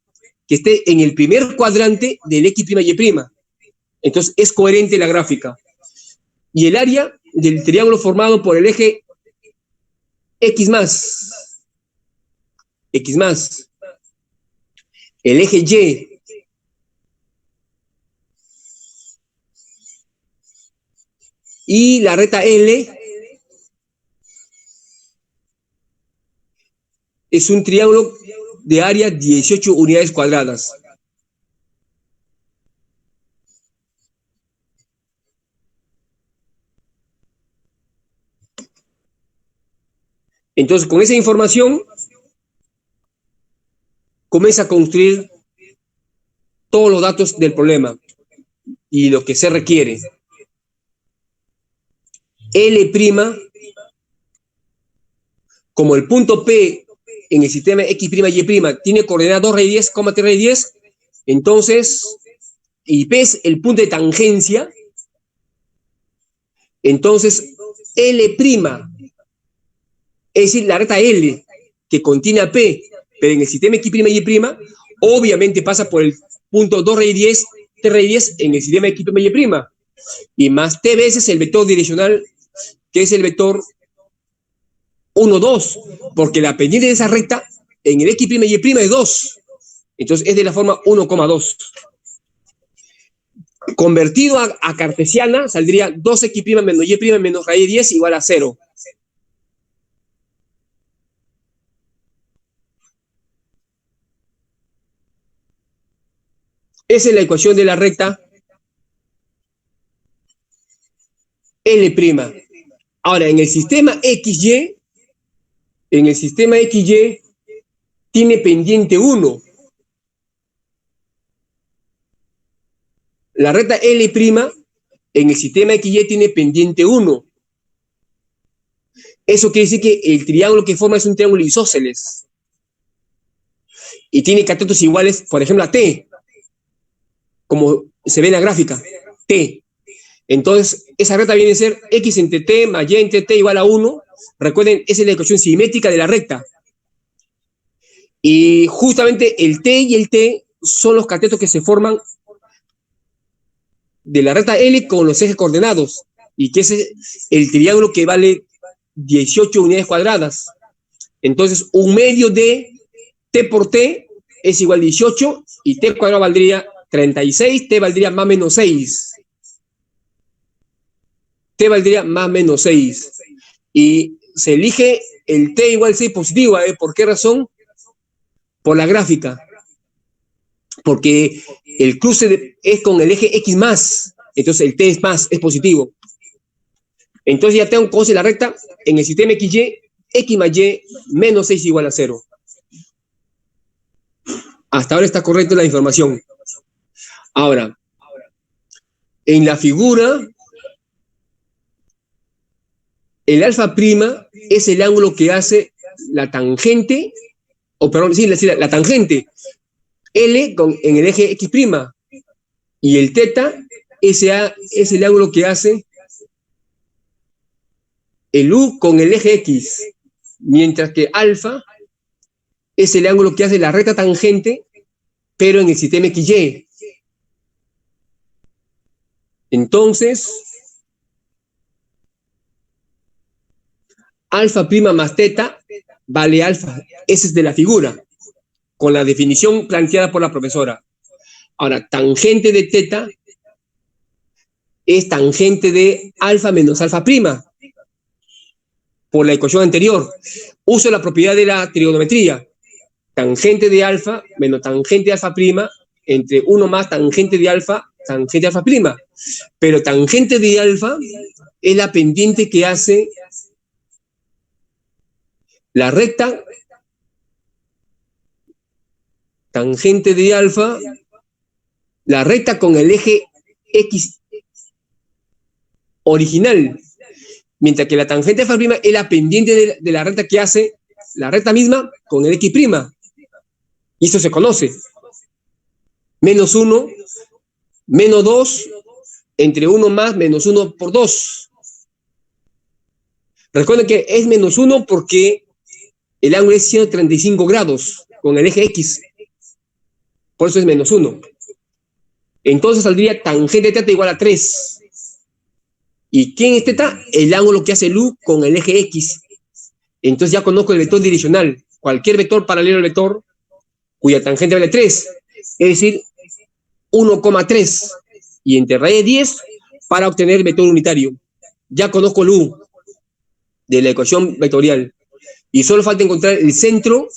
que esté en el primer cuadrante del X', Y'. Entonces es coherente la gráfica. Y el área del triángulo formado por el eje X más, el eje Y, y la recta L es un triángulo de área 18 unidades cuadradas. Entonces, con esa información, comienza a construir todos los datos del problema y lo que se requiere. L', como el punto P en el sistema X', Y', tiene coordenadas 2 raíz de 10, 3 raíz de 10, entonces, y P es el punto de tangencia, entonces L', es decir, la recta L, que contiene a P, pero en el sistema X', Y', obviamente pasa por el punto 2 raíz de 10, 3 raíz de 10 en el sistema X', Y', y más T veces el vector direccional, que es el vector 1, 2, porque la pendiente de esa recta en el X', Y' es 2. Entonces es de la forma 1,2. Convertido a cartesiana, saldría 2x' menos y' menos raíz de 10 igual a 0. Esa es la ecuación de la recta L'. Ahora, en el sistema XY, tiene pendiente 1. La recta L' en el sistema XY tiene pendiente 1. Eso quiere decir que el triángulo que forma es un triángulo isósceles. Y tiene catetos iguales, por ejemplo, a T, como se ve en la gráfica, T. Entonces, esa recta viene a ser x entre t más y entre t igual a 1. Recuerden, esa es la ecuación simétrica de la recta. Y justamente el t y el t son los catetos que se forman de la recta L con los ejes coordenados, y que es el triángulo que vale 18 unidades cuadradas. Entonces, un medio de t por t es igual a 18, y t cuadrado valdría 36, t valdría más menos 6. T valdría más menos 6. Y se elige el t igual a 6 positivo. ¿Por qué razón? Por la gráfica. Porque el cruce es con el eje X más. Entonces el t es más, es positivo. Entonces ya tengo cosas de la recta en el sistema XY, X más Y menos 6 igual a 0. Hasta ahora está correcta la información. Ahora, en la figura, el alfa prima es el ángulo que hace la tangente, la tangente L en el eje X prima, y el teta es el ángulo que hace el U con el eje X, mientras que alfa es el ángulo que hace la recta tangente, pero en el sistema XY. Entonces, alfa prima más teta vale alfa. Ese es de la figura, con la definición planteada por la profesora. Ahora, tangente de teta es tangente de alfa menos alfa prima, por la ecuación anterior. Uso la propiedad de la trigonometría. Tangente de alfa menos tangente de alfa prima entre 1 más tangente de alfa prima. Pero tangente de alfa es la pendiente que hace la recta. Tangente de alfa, la recta con el eje X original, mientras que la tangente de alfa prima es la pendiente de la recta que hace la recta misma con el X prima. Y eso se conoce. Menos 1, menos 2, entre 1 más menos 1 por 2. Recuerden que es menos 1 porque el ángulo es 135 grados con el eje X. Por eso es menos 1. Entonces saldría tangente de teta igual a 3. ¿Y quién es teta? El ángulo que hace el U con el eje X. Entonces ya conozco el vector direccional. Cualquier vector paralelo al vector cuya tangente vale 3. Es decir, 1,3. Y entre raíz de 10 para obtener el vector unitario. Ya conozco el U de la ecuación vectorial. Y solo falta encontrar el centro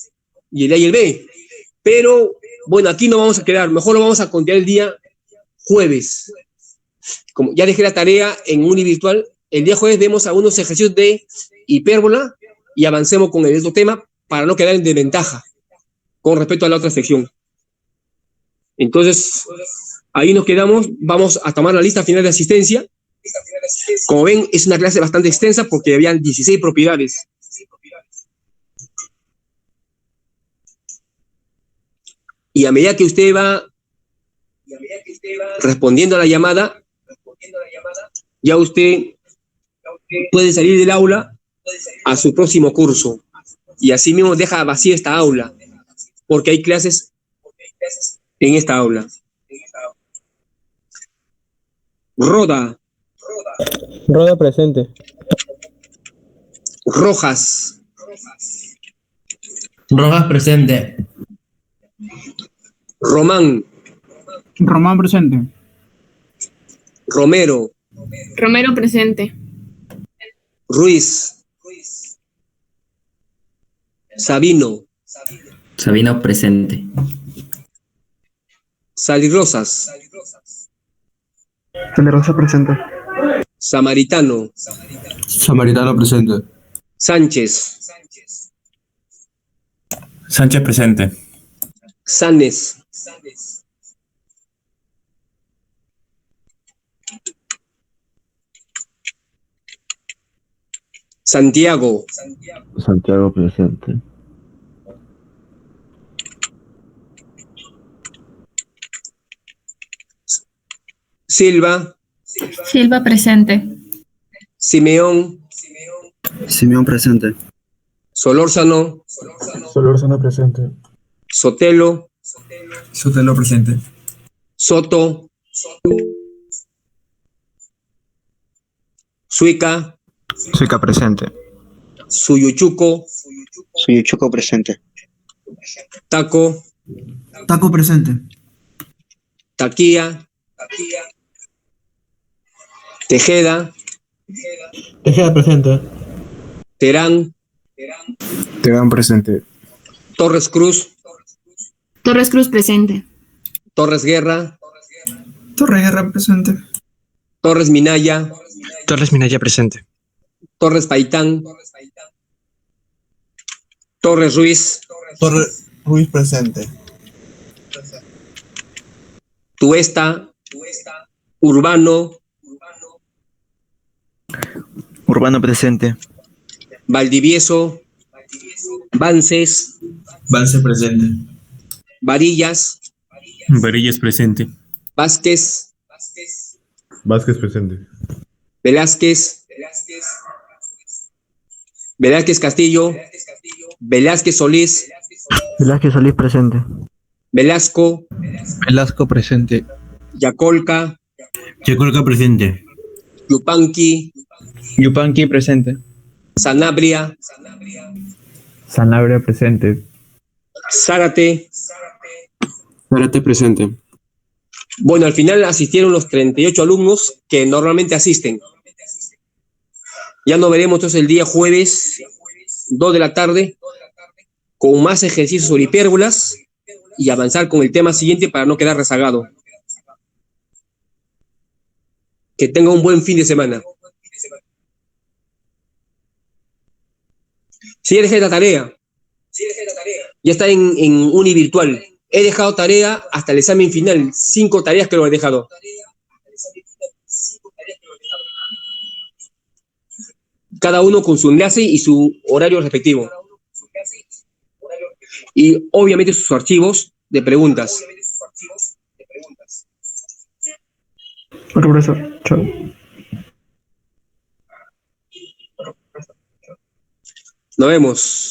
y el A y el B. Pero, bueno, aquí no vamos a quedar. Mejor lo vamos a continuar el día jueves. Como ya dejé la tarea en Univirtual, el día jueves vemos algunos ejercicios de hipérbola y avancemos con el otro tema para no quedar en desventaja con respecto a la otra sección. Entonces, ahí nos quedamos. Vamos a tomar la lista final de asistencia. Como ven, es una clase bastante extensa porque habían 16 propiedades. Y a medida que usted va respondiendo a la llamada, ya usted puede salir del aula a su próximo curso. Y así mismo deja vacía esta aula, porque hay clases en esta aula. Roda. Roda presente. Rojas. Rojas presente. Román. Román presente. Romero. Romero presente. Ruiz. Sabino. Sabino presente. Salirrosas. Salerosa presente. Samaritano. Samaritano presente. Sánchez. Sánchez presente. Sanes. Santiago. Santiago presente. Silva. Silva presente. Simeón, Simeón presente. Solórzano, Solórzano presente. Sotelo, Sotelo presente. Soto, Suica, Suica presente. Suyuchuco, Suyuchuco presente. Taco, Taco presente. Taquía, Tejeda, Tejeda presente. Terán, Terán presente. Torres Cruz, Torres Cruz presente. Torres Guerra, Torre Guerra presente. Torres Minaya, Torres Minaya presente. Torres Paitán, Torres Ruiz, Torre Ruiz presente. Tuesta, Urbano, Urbano presente. Valdivieso, Vances, Vance presente. Varillas, Varillas presente. Vázquez, Vázquez presente. Velázquez, Velázquez Castillo, Velázquez Solís, Velázquez Solís presente. Velasco, Velasco presente. Yacolca, Checolca presente. Yupanqui, Yupanqui presente. Sanabria, Sanabria presente. Zárate. Zárate presente. Bueno, al final asistieron los 38 alumnos que normalmente asisten. Ya nos veremos entonces el día jueves, 2 de la tarde, con más ejercicios sobre hipérbolas y avanzar con el tema siguiente para no quedar rezagado. Que tenga un buen fin de semana. Sí, ya dejé la tarea. Ya está en univirtual. He dejado tarea hasta el examen final. 5 tareas que lo he dejado. Cada uno con su enlace y su horario respectivo. Y obviamente sus archivos de preguntas. Ok, profesor. Chao. Nos vemos.